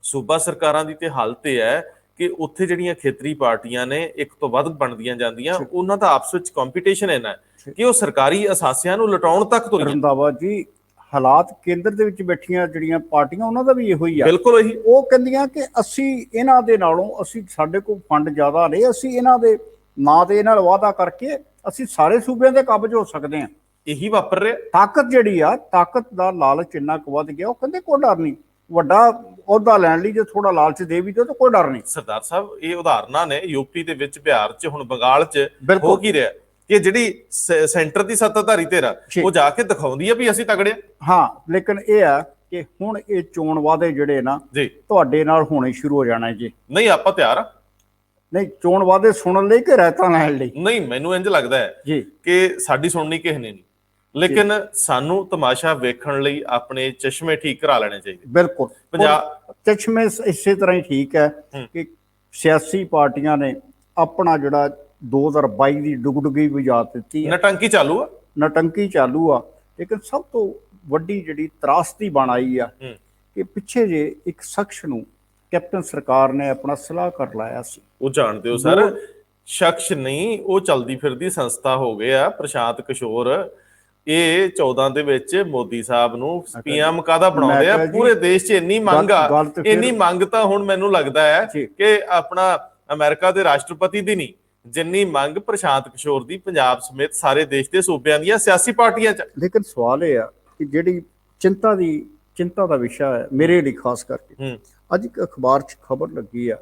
ਸੂਬਾ ਸਰਕਾਰਾਂ ਦੀ ਤੇ ਹਾਲਤ ਇਹ ਹੈ ਕਿ ਉੱਥੇ ਜਿਹੜੀਆਂ ਖੇਤਰੀ ਪਾਰਟੀਆਂ ਨੇ ਇੱਕ ਤੋਂ ਵੱਧ ਬਣਦੀਆਂ ਜਾਂਦੀਆਂ, ਉਹਨਾਂ ਦਾ ਆਪਸ ਵਿੱਚ ਕੰਪੀਟੀਸ਼ਨ ਇੰਨਾ ਹੈ ਕਿ ਉਹ ਸਰਕਾਰੀ ਅਸਾਸਿਆਂ ਨੂੰ ਲਟਾਉਣ ਤੱਕ ਤੁਰੀਆਂ। ਰੰਧਾਵਾ ਜੀ, ਹਾਲਾਤ ਕੇਂਦਰ ਦੇ ਵਿੱਚ ਬੈਠੀਆਂ ਜਿਹੜੀਆਂ ਪਾਰਟੀਆਂ ਉਹਨਾਂ ਦਾ ਵੀ ਇਹੋ ਹੀ ਆ। ਬਿਲਕੁਲ ਇਹੀ ਉਹ ਕਹਿੰਦੀਆਂ ਕਿ ਅਸੀਂ ਇਹਨਾਂ ਦੇ ਨਾਲੋਂ, ਅਸੀਂ ਸਾਡੇ ਕੋਲ ਫੰਡ ਜ਼ਿਆਦਾ ਨੇ, ਅਸੀਂ ਇਹਨਾਂ ਦੇ ਨਾਂ ਦੇ ਨਾਲ ਵਾਅਦਾ ਕਰਕੇ ਅਸੀਂ ਸਾਰੇ ਸੂਬਿਆਂ ਦੇ ਕਬਜ਼ ਹੋ ਸਕਦੇ ਹਾਂ। ਇਹੀ ਵਾਪਰ ਰਿਹਾ। ਤਾਕਤ ਜਿਹੜੀ ਆ, ਤਾਕਤ ਦਾ ਲਾਲਚ ਇੰਨਾ ਕੁ ਵੱਧ ਗਿਆ, ਉਹ ਕਹਿੰਦੇ ਕੋਈ ਡਰ ਨਹੀਂ, ਵੱਡਾ ਅਹੁਦਾ ਲੈਣ ਲਈ ਜੇ ਥੋੜਾ ਲਾਲਚ ਦੇ ਵੀ ਦਿਓ ਤਾਂ ਕੋਈ ਡਰ ਨਹੀਂ। ਸਰਦਾਰ ਸਾਹਿਬ ਇਹ ਉਦਾਹਰਨਾਂ ਨੇ ਯੂਪੀ ਦੇ ਵਿੱਚ, ਬਿਹਾਰ 'ਚ, ਹੁਣ ਬੰਗਾਲ 'ਚ ਹੋ ਕੀ ਰਿਹਾ ਕਿ ਜਿਹੜੀ ਸੈਂਟਰ ਦੀ ਸੱਤਾਧਾਰੀ ਧਿਰ ਉਹ ਜਾ ਕੇ ਦਿਖਾਉਂਦੀ ਆ ਵੀ ਅਸੀਂ ਤਗੜੇ ਹਾਂ। ਲੇਕਿਨ ਇਹ ਆ ਕਿ ਹੁਣ ਇਹ ਚੋਣ ਵਾਅਦੇ ਜਿਹੜੇ ਨਾ ਜੀ ਤੁਹਾਡੇ ਨਾਲ ਹੋਣੇ ਸ਼ੁਰੂ ਹੋ ਜਾਣਾ ਜੀ। ਨਹੀਂ ਆਪਾਂ ਤਿਆਰ ਆ। ਨਹੀਂ, ਚੋਣ ਵਾਅਦੇ ਸੁਣਨ ਲਈ ਕਿ ਰਾਇਤਾਂ ਲੈਣ ਲਈ? ਨਹੀਂ, ਮੈਨੂੰ ਇੰਜ ਲੱਗਦਾ ਹੈ ਜੀ ਕਿ ਸਾਡੀ ਸੁਣਨੀ ਕਿਸੇ ਨੇ ਨਹੀਂ, ਲੇਕਿਨ ਸਾਨੂੰ ਤਮਾਸ਼ਾ ਵੇਖਣ ਲਈ ਆਪਣੇ ਚਸ਼ਮੇ ਠੀਕ ਕਰਾ ਲੈਣੇ ਚਾਹੀਦੇ। ਬਿਲਕੁਲ, ਚਸ਼ਮੇ ਇਸੇ ਤਰ੍ਹਾਂ ਹੀ ਠੀਕ ਹੈ ਕਿ ਸਿਆਸੀ ਪਾਰਟੀਆਂ ਨੇ ਆਪਣਾ ਜਿਹੜਾ 2022 ਦੀ ਡੁਗਡੁਗੀ ਬੁਝਾ ਦਿੱਤੀ ਹੈ। ਨਟੰਕੀ ਚਾਲੂ ਆ, ਨਟੰਕੀ ਚਾਲੂ ਆ। ਲੇਕਿਨ ਸਭ ਤੋਂ ਵੱਡੀ ਜਿਹੜੀ ਤਰਾਸਦੀ ਬਣ ਆਈ ਆ ਕਿ ਪਿੱਛੇ ਜੇ ਇੱਕ ਸ਼ਖਸ ਨੂੰ ਕੈਪਟਨ ਸਰਕਾਰ ਨੇ ਆਪਣਾ ਸਲਾਹਕਾਰ ਲਾਇਆ ਸੀ। ਉਹ ਜਾਣਦੇ ਹੋ ਸਰ, ਸ਼ਖਸ ਨਹੀਂ, ਉਹ ਚਲਦੀ ਫਿਰਦੀ ਸੰਸਥਾ ਹੋ ਗਏ ਆ। ਪ੍ਰਸ਼ਾਂਤ ਕਿਸ਼ੋਰ ਇਹ 14 ਦੇ ਵਿੱਚ ਮੋਦੀ ਸਾਹਿਬ ਨੂੰ ਪੀਐਮ ਕਾਹਦਾ ਬਣਾਉਂਦੇ ਆ। ਪੂਰੇ ਦੇਸ਼ 'ਚ ਇੰਨੀ ਮੰਗ ਆ, ਇੰਨੀ ਮੰਗ ਤਾਂ ਹੁਣ ਮੈਨੂੰ ਲੱਗਦਾ ਹੈ ਕਿ ਆਪਣਾ ਅਮਰੀਕਾ ਦੇ ਰਾਸ਼ਟਰਪਤੀ ਦੀ ਨਹੀਂ, ਜਿੰਨੀ ਮੰਗ ਪ੍ਰਸ਼ਾਂਤ ਕਿਸ਼ੋਰ ਦੀ ਪੰਜਾਬ ਸਮੇਤ ਸਾਰੇ ਦੇਸ਼ ਦੇ ਸੂਬਿਆਂ ਦੀਆਂ ਸਿਆਸੀ ਪਾਰਟੀਆਂ 'ਚ। ਲੇਕਿਨ ਸਵਾਲ ਇਹ ਆ ਕਿ ਜਿਹੜੀ ਚਿੰਤਾ ਦਾ ਵਿਸ਼ਾ ਹੈ ਮੇਰੇ ਲਈ ਖਾਸ ਕਰਕੇ, ਅੱਜ ਇੱਕ ਅਖਬਾਰ 'ਚ ਖਬਰ ਲੱਗੀ ਆ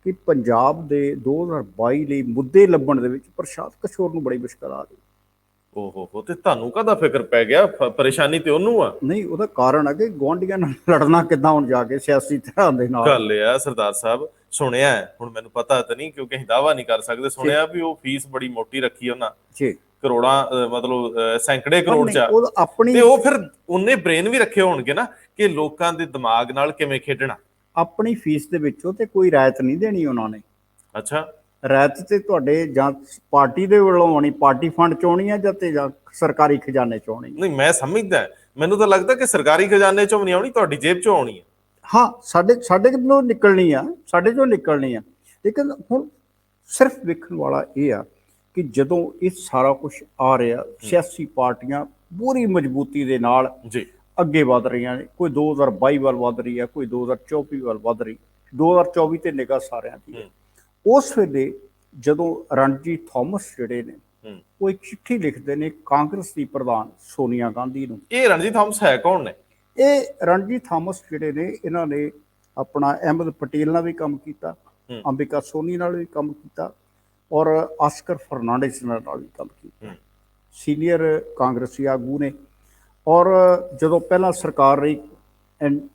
ਕਿ ਪੰਜਾਬ ਦੇ 2022 ਲਈ ਮੁੱਦੇ ਲੱਭਣ ਦੇ ਵਿੱਚ ਪ੍ਰਸ਼ਾਂਤ ਕਿਸ਼ੋਰ ਨੂੰ ਬੜੀ ਮੁਸ਼ਕਲ ਆ ਰਹੀ। ਓਹੋ, ਤੇ ਤੁਹਾਨੂੰ ਕਾਹਦਾ ਫਿਕਰ ਪੈ ਗਿਆ? ਪਰੇਸ਼ਾਨੀ ਤੇ ਉਹਨੂੰ ਆ। ਨਹੀਂ, ਉਹਦਾ ਕਾਰਨ ਹੈ ਕਿ ਗੁਆਂਢੀਆਂ ਨਾਲ ਲੜਨਾ ਕਿੱਦਾਂ ਹੁਣ ਜਾ ਕੇ ਸਿਆਸੀ ਧਿਰਾਂ ਦੇ ਨਾਲ। ਗੱਲ ਇਹ ਆ ਸਰਦਾਰ ਸਾਹਿਬ, ਸੁਣਿਆ ਹੁਣ ਮੈਨੂੰ ਪਤਾ ਤਾਂ ਨਹੀਂ ਕਿਉਂਕਿ ਅਸੀਂ ਦਾਅਵਾ ਨਹੀਂ ਕਰ ਸਕਦੇ, ਸੁਣਿਆ ਵੀ ਉਹ ਫੀਸ ਬੜੀ ਮੋਟੀ ਰੱਖੀ ਉਹਨਾਂ ਜੀ, ਕਰੋੜਾਂ ਮਤਲਬ ਸੈਂਕੜੇ ਕਰੋੜ ਚ ਆਪਣੀ, ਤੇ ਉਹ ਫਿਰ ਉਹਨੇ ਬ੍ਰੇਨ ਵੀ ਰੱਖੇ ਹੋਣਗੇ ਨਾ ਕਿ ਲੋਕਾਂ ਦੇ ਦਿਮਾਗ ਨਾਲ ਕਿਵੇਂ ਖੇਡਣਾ। ਆਪਣੀ ਫੀਸ ਦੇ ਵਿੱਚੋਂ ਤੇ ਕੋਈ ਰਾਇਤ ਨਹੀਂ ਦੇਣੀ ਉਹਨਾਂ ਨੇ। ਅੱਛਾ, ਰਾਇਤ ਤੇ ਤੁਹਾਡੇ ਜਾਂ ਪਾਰਟੀ ਦੇ ਵੱਲੋਂ ਆਉਣੀ, ਪਾਰਟੀ ਫੰਡ ਚ ਆਉਣੀ ਆ, ਜਾਂ ਸਰਕਾਰੀ ਖਜ਼ਾਨੇ ਚ ਆਉਣੀ। ਨਹੀਂ, ਮੈਂ ਸਮਝਦਾ, ਮੈਨੂੰ ਤਾਂ ਲੱਗਦਾ ਕਿ ਸਰਕਾਰੀ ਖਜ਼ਾਨੇ ਚੋਂ ਨਹੀਂ ਆਉਣੀ, ਤੁਹਾਡੀ ਜੇਬ ਚੋਂ ਆਉਣੀ ਹੈ। ਹਾਂ, ਸਾਡੇ ਕੋਲੋਂ ਨਿਕਲਣੀ ਆ, ਸਾਡੇ ਚੋਂ ਨਿਕਲਣੀ ਆ। ਲੇਕਿਨ ਹੁਣ ਸਿਰਫ ਵੇਖਣ ਵਾਲਾ ਇਹ ਆ ਕਿ ਜਦੋਂ ਇਹ ਸਾਰਾ ਕੁਝ ਆ ਰਿਹਾ, ਸਿਆਸੀ ਪਾਰਟੀਆਂ ਪੂਰੀ ਮਜ਼ਬੂਤੀ ਦੇ ਨਾਲ ਜੀ ਅੱਗੇ ਵਧ ਰਹੀਆਂ ਨੇ। ਕੋਈ 2022 ਵੱਲ ਵਧ ਰਹੀ ਹੈ, ਕੋਈ 2024 ਵੱਲ ਵਧ ਰਹੀ। 2024 ਤੇ ਨਿਗਾਹ ਸਾਰਿਆਂ ਦੀ ਹੈ। ਉਸ ਵੇਲੇ ਜਦੋਂ ਰਣਜੀਤ ਥਾਮਸ ਜਿਹੜੇ ਨੇ ਉਹ ਇੱਕ ਚਿੱਠੀ ਲਿਖਦੇ ਨੇ ਕਾਂਗਰਸ ਦੀ ਪ੍ਰਧਾਨ ਸੋਨੀਆ ਗਾਂਧੀ ਨੂੰ। ਇਹ ਰਣਜੀਤ ਥਾਮਸ ਹੈ ਕੌਣ ਨੇ? ਇਹ ਰਣਜੀਤ ਥਾਮਸ ਜਿਹੜੇ ਨੇ, ਇਹਨਾਂ ਨੇ ਆਪਣਾ ਅਹਿਮਦ ਪਟੇਲ ਨਾਲ ਵੀ ਕੰਮ ਕੀਤਾ, ਅੰਬਿਕਾ ਸੋਨੀ ਨਾਲ ਵੀ ਕੰਮ ਕੀਤਾ, ਔਰ ਆਸਕਰ ਫਰਨਾਂਡਿਸ ਨਾਲ ਵੀ ਕੰਮ ਕੀਤਾ। ਸੀਨੀਅਰ ਕਾਂਗਰਸੀ ਆਗੂ ਨੇ। ਔਰ ਜਦੋਂ ਪਹਿਲਾਂ ਸਰਕਾਰ ਰਹੀ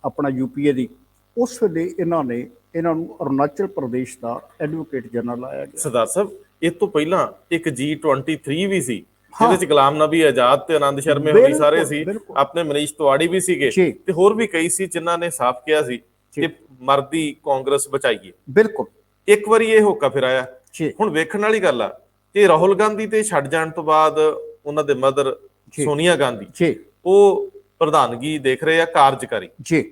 ਆਪਣਾ UPA ਦੀ, ਉਸ ਵੇਲੇ ਇਹਨਾਂ ਨੂੰ ਅਰੁਣਾਚਲ ਪ੍ਰਦੇਸ਼ ਦਾ ਐਡਵੋਕੇਟ ਜਨਰਲ ਆਇਆ ਗਿਆ। ਸਰਦਾਰ ਸਾਹਿਬ, ਇਹ ਤੋਂ ਪਹਿਲਾਂ ਇੱਕ G23 ਵੀ ਸੀ ਜਿਹਦੇ ਚ ਗੁਲਾਮ ਨਬੀ ਆਜ਼ਾਦ ਤੇ ਆਨੰਦ ਸ਼ਰਮੇ ਹੋਣੀ ਸਾਰੇ ਸੀ, ਆਪਣੇ ਮਨੀਸ਼ ਤਿਵਾੜੀ ਵੀ ਸੀਗੇ ਤੇ ਹੋਰ ਵੀ ਕਈ ਸੀ ਜਿਨ੍ਹਾਂ ਨੇ ਸਾਫ਼ ਕਿਹਾ ਸੀ ਕਿ ਮਰਦੀ ਕਾਂਗਰਸ ਬਚਾਈਏ। ਬਿਲਕੁਲ, ਇੱਕ ਵਾਰੀ ਇਹ ਹੋਕਾ ਫਿਰ ਆਇਆ। ਹੁਣ ਵੇਖਣ ਵਾਲੀ ਗੱਲ ਆ ਕਿ ਰਾਹੁਲ ਗਾਂਧੀ ਤੇ ਛੱਡ ਜਾਣ ਤੋਂ ਬਾਅਦ ਉਹਨਾਂ ਦੇ ਮਦਰ ਸੋਨੀਆ ਗਾਂਧੀ ਉਹ ਪ੍ਰਧਾਨਗੀ ਦੇਖ ਰਹੇ ਆ ਕਾਰਜਕਾਰੀ ਜੀ,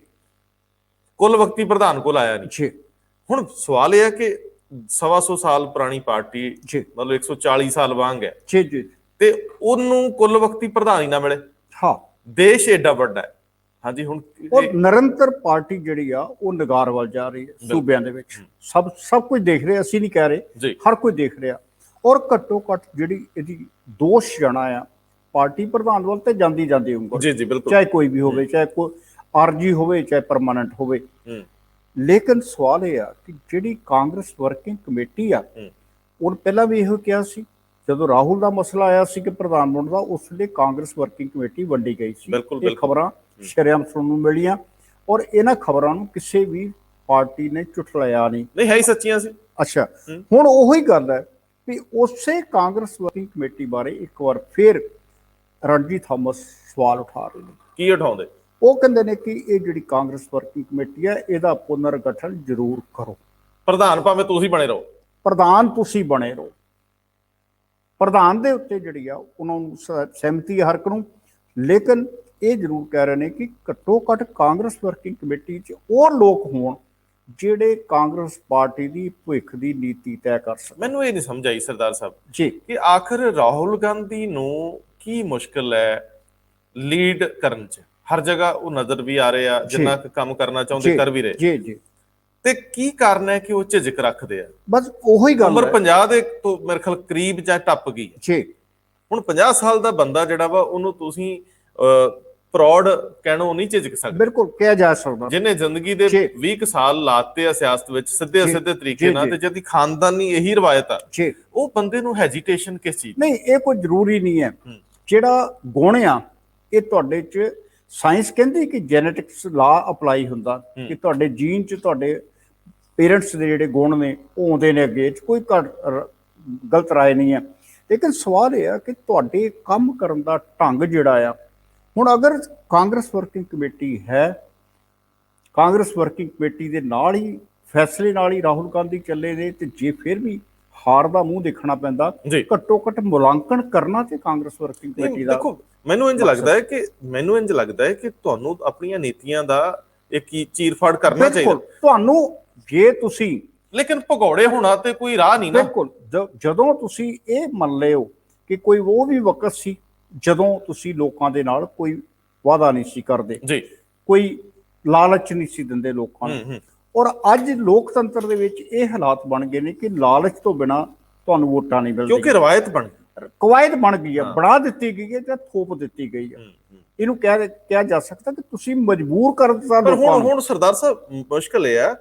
ਕੁੱਲ ਵਕਤੀ ਪ੍ਰਧਾਨ ਕੋਲ ਆਇਆ ਨਹੀਂ। ਹੁਣ ਸਵਾਲ ਇਹ ਹੈ ਕਿ 125 ਸਾਲ ਪੁਰਾਣੀ ਪਾਰਟੀ, ਮਤਲਬ 140 ਸਾਲ ਵਾਂਗ ਹੈ ਜੀ, ਤੇ ਉਹਨੂੰ ਕੁੱਲ ਵਕਤੀ ਪ੍ਰਧਾਨ ਹੀ ਨਾ ਮਿਲੇ। ਹਾਂ, ਦੇਸ਼ ਏਡਾ ਵੱਡਾ ਹੈ। ਹਾਂਜੀ, ਹੁਣ ਉਹ ਨਿਰੰਤਰ ਪਾਰਟੀ ਜਿਹੜੀ ਆ ਉਹ ਨਗਾਰ ਵੱਲ ਜਾ ਰਹੀ ਹੈ ਸੂਬਿਆਂ ਦੇ ਵਿੱਚ। ਸਭ ਕੁਝ ਦੇਖ ਰਹੇ, ਅਸੀਂ ਨਹੀਂ ਕਹਿ ਰਹੇ, ਹਰ ਕੋਈ ਦੇਖ ਰਿਹਾ। ਔਰ ਘੱਟੋ ਘੱਟ ਜਿਹੜੀ ਇਹਦੀ ਦੋਸ਼ ਜਾਣਾ ਆ ਪਾਰਟੀ ਪ੍ਰਧਾਨ ਵੱਲ ਤੇ ਜਾਂਦੀ ਉਂਗਲ, ਜੀ ਬਿਲਕੁਲ, ਚਾਹੇ ਕੋਈ ਵੀ ਹੋਵੇ, ਚਾਹੇ ਕੋਈ ਆਰਜੀ ਹੋਵੇ, ਚਾਹੇ ਪਰਮਾਨੈਂਟ ਹੋਵੇ। ਲੇਕਿਨ ਸਵਾਲ ਇਹ ਆ ਕਿ ਜਿਹੜੀ ਕਾਂਗਰਸ ਵਰਕਿੰਗ ਕਮੇਟੀ ਆ, ਉਹ ਪਹਿਲਾਂ ਵੀ ਇਹੋ ਕਿਹਾ ਸੀ ਜਦੋਂ ਰਾਹੁਲ ਦਾ ਮਸਲਾ ਆਇਆ ਸੀ ਕਿ ਪ੍ਰਧਾਨ ਬਣਨ ਦਾ, ਉਸ ਵੇਲੇ ਕਾਂਗਰਸ ਵਰਕਿੰਗ ਕਮੇਟੀ ਵੰਡੀ ਗਈ ਸੀ। ਇਹ ਖਬਰਾਂ ਸ਼ਰੇਆਮ ਸੁਣਨ ਨੂੰ ਮਿਲੀਆਂ। ਔਰ ਇਹਨਾਂ ਖਬਰਾਂ ਨੂੰ ਕਿਸੇ ਵੀ ਪਾਰਟੀ ਨੇ ਝੁਠਲਾਇਆ ਨਹੀਂ। ਨਹੀਂ, ਹੈ ਹੀ ਸੱਚੀਆਂ ਸੀ। ਅੱਛਾ, ਹੁਣ ਉਹੀ ਗੱਲ ਹੈ ਵੀ ਉਸੇ ਕਾਂਗਰਸ ਵਰਕਿੰਗ ਕਮੇਟੀ ਬਾਰੇ ਇੱਕ ਵਾਰ ਫਿਰ ਰਣਜੀਤ ਥਾਮਸ ਸਵਾਲ ਉਠਾ ਰਹੇ ਨੇ। ਕੀ ਉਠਾਉਂਦੇ? ਉਹ ਕਹਿੰਦੇ ਨੇ ਕਿ ਇਹ ਜਿਹੜੀ ਕਾਂਗਰਸ ਵਰਕਿੰਗ ਕਮੇਟੀ ਹੈ ਇਹਦਾ ਪੁਨਰਗਠਨ ਜ਼ਰੂਰ ਕਰੋ। ਪ੍ਰਧਾਨ ਭਾਵੇਂ ਤੁਸੀਂ ਬਣੇ ਰਹੋ। ਪ੍ਰਧਾਨ ਤੁਸੀਂ ਬਣੇ ਰਹੋ। ਪ੍ਰਧਾਨ ਦੇ ਉੱਤੇ ਜਿਹੜੀ ਆ ਉਹਨਾਂ ਨੂੰ ਸਹਿਮਤੀ ਹੈ ਹਰ ਇੱਕ ਨੂੰ, ਲੇਕਿਨ ਇਹ ਜ਼ਰੂਰ ਕਹਿ ਰਹੇ ਨੇ ਕਿ ਘੱਟੋ ਘੱਟ ਕਾਂਗਰਸ ਵਰਕਿੰਗ ਕਮੇਟੀ 'ਚ ਉਹ ਲੋਕ ਹੋਣ ਜਿਹੜੇ ਕਾਂਗਰਸ ਪਾਰਟੀ ਦੀ ਭਵਿੱਖ ਦੀ ਨੀਤੀ ਤੈਅ ਕਰ ਸਕਣ। ਮੈਨੂੰ ਇਹ ਨਹੀਂ ਸਮਝ ਆਈ ਸਰਦਾਰ ਸਾਹਿਬ ਜੀ ਕਿ ਆਖਰ ਰਾਹੁਲ ਗਾਂਧੀ ਨੂੰ ਕੀ ਮੁਸ਼ਕਲ ਹੈ ਲੀਡ ਕਰਨ 'ਚ? ਹਰ ਜਗ੍ਹਾ ਉਹ ਨਜ਼ਰ ਵੀ ਆ ਰਹੇ ਆ, ਜਿੰਨਾ ਕੁ ਕੰਮ ਕਰਨਾ ਚਾਹੁੰਦੇ ਕਰ ਵੀ ਰਹੇ। ਜੀ ਜੀ। ਤੇ ਕੀ ਕਾਰਨ ਹੈ ਕਿ ਉਹ ਝਿਜਕ ਰੱਖਦੇ ਆ? ਬਸ ਉਹੀ ਗੱਲ, ਉਮਰ 50 ਦੇ ਤੋਂ ਮੇਰੇ ਖਿਆਲ ਕਰੀਬ ਜਾਂ ਟੱਪ ਗਈ ਜੀ। ਹੁਣ 50 ਸਾਲ ਦਾ ਬੰਦਾ ਜਿਹੜਾ ਵਾ ਉਹਨੂੰ ਤੁਸੀਂ ਪ੍ਰੌਡ ਕਹਿਣੋਂ ਨਹੀਂ ਝਿਜਕ ਸਕਦੇ। ਬਿਲਕੁਲ ਕਿਹਾ ਜਾ ਸਕਦਾ। ਜਿਹਨੇ ਜ਼ਿੰਦਗੀ ਦੇ 20 ਸਾਲ ਲਾਤੇ ਆ ਸਿਆਸਤ ਵਿੱਚ ਸਿੱਧੇ ਤਰੀਕੇ ਨਾਲ, ਤੇ ਜਿਹਦੀ ਖਾਨਦਾਨੀ ਇਹੀ ਰਵਾਇਤ ਆ, ਉਹ ਬੰਦੇ ਨੂੰ ਹੈਜੀਟੇਸ਼ਨ ਕਿਸ ਚੀਜ਼? ਨਹੀਂ, ਇਹ ਕੋਈ ਜ਼ਰੂਰੀ ਨਹੀਂ ਹੈ। ਜਿਹੜਾ ਗੁਣ ਆ ਇਹ ਤੁਹਾਡੇ 'ਚ ਸਾਇੰਸ ਕਹਿੰਦੀ ਕਿ ਜੈਨੇਟਿਕਸ ਲਾ ਅਪਲਾਈ ਹੁੰਦਾ ਕਿ ਤੁਹਾਡੇ ਜੀਨ 'ਚ ਤੁਹਾਡੇ ਪੇਰੈਂਟਸ ਦੇ ਜਿਹੜੇ ਗੁਣ ਨੇ ਉਹ ਆਉਂਦੇ ਨੇ ਅੱਗੇ, 'ਚ ਕੋਈ ਗਲਤ ਰਾਏ ਨਹੀਂ ਹੈ। ਲੇਕਿਨ ਸਵਾਲ ਇਹ ਆ ਕਿ ਤੁਹਾਡੇ ਕੰਮ ਕਰਨ ਦਾ ਢੰਗ ਜਿਹੜਾ ਆ, ਹੁਣ ਅਗਰ ਕਾਂਗਰਸ ਵਰਕਿੰਗ ਕਮੇਟੀ ਹੈ, ਕਾਂਗਰਸ ਵਰਕਿੰਗ ਕਮੇਟੀ ਦੇ ਨਾਲ ਹੀ ਫੈਸਲੇ ਨਾਲ ਹੀ ਰਾਹੁਲ ਗਾਂਧੀ ਚੱਲੇ ਨੇ, ਤੇ ਜੇ ਫਿਰ ਵੀ ਹਾਰ ਦਾ ਮੂੰਹ ਦੇਖਣਾ ਪੈਂਦਾ, ਘੱਟੋ ਘੱਟ ਮੁਲਾਂਕਣ ਕਰਨਾ ਤੇ ਕਾਂਗਰਸ ਵਰਕਿੰਗ ਕਮੇਟੀ ਦਾ। ਦੇਖੋ, ਮੈਨੂੰ ਇੰਜ ਲੱਗਦਾ ਹੈ ਕਿ ਤੁਹਾਨੂੰ ਆਪਣੀਆਂ ਨੀਤੀਆਂ ਦਾ ਇੱਕ ਚੀਰਫਾੜ ਕਰਨਾ ਚਾਹੀਦਾ ਤੁਹਾਨੂੰ, ਜੇ ਤੁਸੀਂ, ਲੇਕਿਨ ਭਗੌੜੇ ਹੋਣਾ ਤੇ ਕੋਈ ਰਾਹ ਨਹੀਂ ਨਾ। ਬਿਲਕੁਲ, ਜਦੋਂ ਤੁਸੀਂ ਇਹ ਮੰਨ ਲਿਓ ਕਿ ਕੋਈ ਉਹ ਵੀ ਵਕਤ ਸੀ ਜਦੋਂ ਤੁਸੀਂ ਲੋਕਾਂ ਦੇ ਨਾਲ ਕੋਈ ਵਾਅਦਾ ਨਹੀਂ ਸੀ ਕਰਦੇ ਜੀ, ਕੋਈ ਲਾਲਚ ਨਹੀਂ ਸੀ ਦਿੰਦੇ ਲੋਕਾਂ ਨੂੰ, ਔਰ ਅੱਜ ਲੋਕਤੰਤਰ ਦੇ ਵਿੱਚ ਇਹ ਹਾਲਾਤ ਬਣ ਗਏ ਨੇ ਕਿ ਲਾਲਚ ਤੋਂ ਬਿਨਾ ਤੁਹਾਨੂੰ ਵੋਟਾਂ ਨਹੀਂ ਮਿਲਦੀਆਂ, ਕਿਉਂਕਿ ਰਵਾਇਤ ਬਣ ਗਈ, ਕਵਾਇਦ ਬਣ ਗਈ ਹੈ, ਬਣਾ ਦਿੱਤੀ ਗਈ ਹੈ ਜਾਂ ਥੋਪ ਦਿੱਤੀ ਗਈ ਹੈ। ਇਹਨੂੰ ਕਿਹਾ ਜਾ ਸਕਦਾ ਕਿ ਤੁਸੀਂ ਮਜਬੂਰ ਕਰ ਦਿੱਤਾ ਲੋਕਾਂ ਨੂੰ। ਹੁਣ ਸਰਦਾਰ ਸਾਹਿਬ, ਮੁਸ਼ਕਲ ਇਹ ਹੈ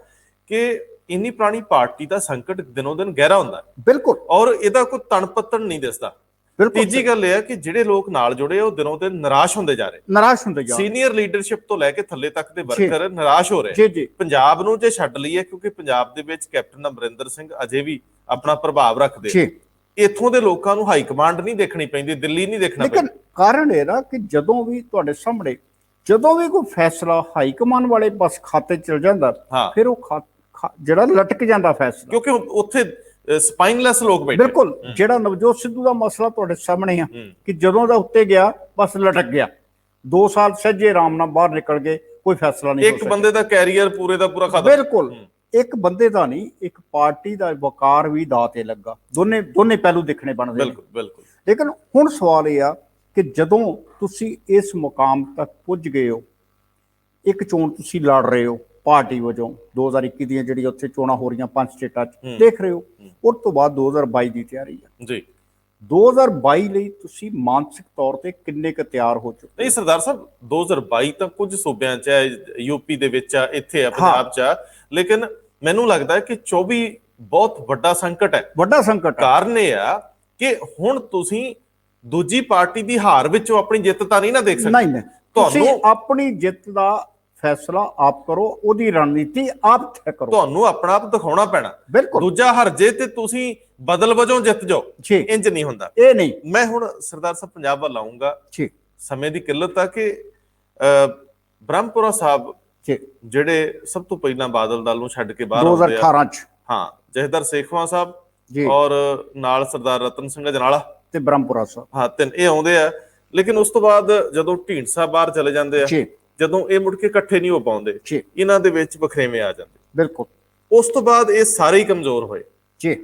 ਕਿ ਇੰਨੀ ਪੁਰਾਣੀ ਪਾਰਟੀ ਦਾ ਸੰਕਟ ਦਿਨੋਂ ਦਿਨ ਗਹਿਰਾ ਹੁੰਦਾ ਹੈ। ਬਿਲਕੁਲ, ਔਰ ਇਹਦਾ ਕੋਈ ਤਣਪੱਤਣ ਨਹੀਂ ਦਿਸਦਾ। ਤੀਜੀ ਗੱਲ ਇਹ ਹੈ ਕਿ ਜਿਹੜੇ ਲੋਕ ਨਾਲ ਜੁੜੇ ਉਹ ਦਿਨੋਂ ਦਿਨ ਨਿਰਾਸ਼ ਹੁੰਦੇ ਜਾ ਰਹੇ। ਸੀਨੀਅਰ ਲੀਡਰਸ਼ਿਪ ਤੋਂ ਲੈ ਕੇ ਥੱਲੇ ਤੱਕ ਦੇ ਵਰਕਰ ਨਿਰਾਸ਼ ਹੋ ਰਹੇ। ਪੰਜਾਬ ਨੂੰ ਜੇ ਛੱਡ ਲਈਏ, ਕਿਉਂਕਿ ਪੰਜਾਬ ਦੇ ਵਿੱਚ ਕੈਪਟਨ ਅਮਰਿੰਦਰ ਸਿੰਘ ਅਜੇ ਵੀ ਆਪਣਾ ਪ੍ਰਭਾਵ ਰੱਖਦੇ, ਇੱਥੋਂ ਦੇ ਲੋਕਾਂ ਨੂੰ ਹਾਈ ਕਮਾਂਡ ਨਹੀਂ ਦੇਖਣੀ ਪੈਂਦੀ, ਦਿੱਲੀ ਨਹੀਂ ਦੇਖਣਾ ਪੈਂਦਾ। ਲੇਕਿਨ ਕਾਰਨ ਇਹ ਨਾ ਕਿ ਜਦੋਂ ਵੀ ਤੁਹਾਡੇ ਸਾਹਮਣੇ ਜਦੋਂ ਵੀ ਕੋਈ ਫੈਸਲਾ ਹਾਈ ਕਮਾਂਡ ਵਾਲੇ ਬਸ ਖਾਤੇ ਚਲ ਜਾਂਦਾ, ਫਿਰ ਉਹ ਜਿਹੜਾ ਲਟਕ ਜਾਂਦਾ ਫੈਸਲਾ, ਕਿਉਂਕਿ ਉੱਥੇ ਸਪਾਈਨਲੈਸ ਲੋਕ ਬੈਠੇ। ਬਿਲਕੁਲ, ਜਿਹੜਾ ਨਵਜੋਤ ਸਿੱਧੂ ਦਾ ਮਸਲਾ ਤੁਹਾਡੇ ਸਾਹਮਣੇ ਆ ਕਿ ਜਦੋਂ ਦਾ ਉੱਤੇ ਗਿਆ ਬਸ ਲਟਕ ਗਿਆ, 2 ਸਾਲ ਸਹਿਜੇ ਆਰਾਮ ਨਾਲ ਬਾਹਰ ਨਿਕਲ ਗਏ, ਕੋਈ ਫੈਸਲਾ ਨਹੀਂ ਹੋ ਸਕਿਆ। ਇੱਕ ਬੰਦੇ ਦਾ ਕੈਰੀਅਰ ਪੂਰੇ ਦਾ ਪੂਰਾ ਖਤਮ। ਬਿਲਕੁਲ, ਇੱਕ ਬੰਦੇ ਦਾ ਨਹੀਂ, ਇੱਕ ਪਾਰਟੀ ਦਾ ਵਕਾਰ ਵੀ ਦਾਅ ਤੇ ਲੱਗਾ। ਦੋਨੇ ਪਹਿਲੂ ਦੇਖਣੇ ਬਣਦੇ ਨੇ। ਬਿਲਕੁਲ। ਲੇਕਿਨ ਹੁਣ ਸਵਾਲ ਇਹ ਆ ਕਿ ਜਦੋਂ ਤੁਸੀਂ ਇਸ ਮੁਕਾਮ ਤੱਕ ਪੁੱਜ ਗਏ ਹੋ, ਇੱਕ ਚੋਣ ਤੁਸੀਂ ਲੜ ਰਹੇ ਹੋ ਪਾਰਟੀ ਵਜੋਂ, 2021 ਦੀਆਂ ਜਿਹੜੀਆਂ ਉੱਥੇ ਚੋਣਾਂ ਹੋ ਰਹੀਆਂ 5 ਸਟੇਟਾਂ 'ਚ ਦੇਖ ਰਹੇ ਹੋ, ਉਸ ਤੋਂ ਬਾਅਦ 2022 ਦੀ ਤਿਆਰੀ ਹੈ ਜੀ। 2022 ਲਈ ਤੁਸੀਂ ਮਾਨਸਿਕ ਤੌਰ ਤੇ ਕਿੰਨੇ ਕੁ ਤਿਆਰ ਹੋ ਚੁੱਕੇ? ਨਹੀਂ ਸਰਦਾਰ ਸਾਹਿਬ, 2022 ਤਾਂ ਕੁਝ ਸੂਬਿਆਂ 'ਚ ਹੈ, ਯੂਪੀ ਦੇ ਵਿੱਚ ਆ, ਇੱਥੇ ਆ, ਪੰਜਾਬ 'ਚ ਆ, ਲੇਕਿਨ ਮੈਨੂੰ ਲੱਗਦਾ ਹੈ ਕਿ 24 ਬਹੁਤ ਵੱਡਾ ਸੰਕਟ ਹੈ। ਵੱਡਾ ਸੰਕਟ ਕਾਰਨ ਇਹ ਆ ਕਿ ਹੁਣ ਤੁਸੀਂ ਦੂਜੀ ਪਾਰਟੀ ਦੀ ਹਾਰ ਵਿੱਚੋਂ ਆਪਣੀ ਜਿੱਤ ਤਾਂ ਨਹੀਂ ਨਾ ਦੇਖ ਸਕਦੇ। ਨਹੀਂ, ਤੁਸੀਂ ਆਪਣੀ ਜਿੱਤ ਦਾ ਫੈਸਲਾ ਆਪ ਕਰੋ, ਉਹਦੀ ਰਣਨੀਤੀ ਆਪ ਤੈਅ ਕਰੋ। ਤੁਹਾਨੂੰ ਆਪਣਾ ਆਪ ਦਿਖਾਉਣਾ ਪੈਣਾ। ਬਿਲਕੁਲ, ਦੂਜਾ ਹਰ ਜੇ ਤੇ ਤੁਸੀਂ ਬਦਲ ਵਜੋਂ ਜਿੱਤ ਜਾਓ, ਇੰਜ ਨਹੀਂ ਹੁੰਦਾ। ਇਹ ਨਹੀਂ। ਮੈਂ ਹੁਣ ਸਰਦਾਰ ਸਾਹਿਬ ਪੰਜਾਬ ਵੱਲ ਆਉਂਗਾ। ਸਮੇਂ ਦੀ ਕਿੱਲਤ ਆ ਕਿ ਬ੍ਰਹਮਪੁਰਾ ਸਾਹਿਬ ਜਿਹੜੇ ਸਭ ਤੋਂ ਪਹਿਲਾਂ ਬਾਦਲ ਦਲ ਨੂੰ ਛੱਡ ਕੇ ਬਾਹਰ ਆਉਂਦੇ ਆ 2018 ਚ, ਹਾਂ, ਜਥੇਦਾਰ ਸੇਖਵਾਂ ਸਾਹਿਬ ਔਰ ਨਾਲ ਸਰਦਾਰ ਰਤਨ ਸਿੰਘ ਅਜਨਾਲਾ ਤੇ ਬ੍ਰਹਮਪੁਰਾ ਸਾਹਿਬ, ਹਾਂ, ਤਿੰਨ ਇਹ ਆਉਂਦੇ ਆ। ਲੇਕਿਨ ਉਸ ਤੋਂ ਬਾਅਦ ਜਦੋਂ ਢੀਂਡਸਾ ਬਾਹਰ ਚਲੇ ਜਾਂਦੇ ਆ, ਜਦੋਂ ਇਹ ਮੁੜ ਕੇ ਇਕੱਠੇ ਨਹੀਂ ਹੋ ਪਾਉਂਦੇ, ਇਹਨਾਂ ਦੇ ਵਿੱਚ ਵਖਰੇਵੇਂ ਆ ਜਾਂਦੇ। ਬਿਲਕੁਲ, ਉਸ ਤੋਂ ਬਾਅਦ ਇਹ ਸਾਰੇ ਹੀ ਕਮਜ਼ੋਰ ਹੋਏ ਜੀ,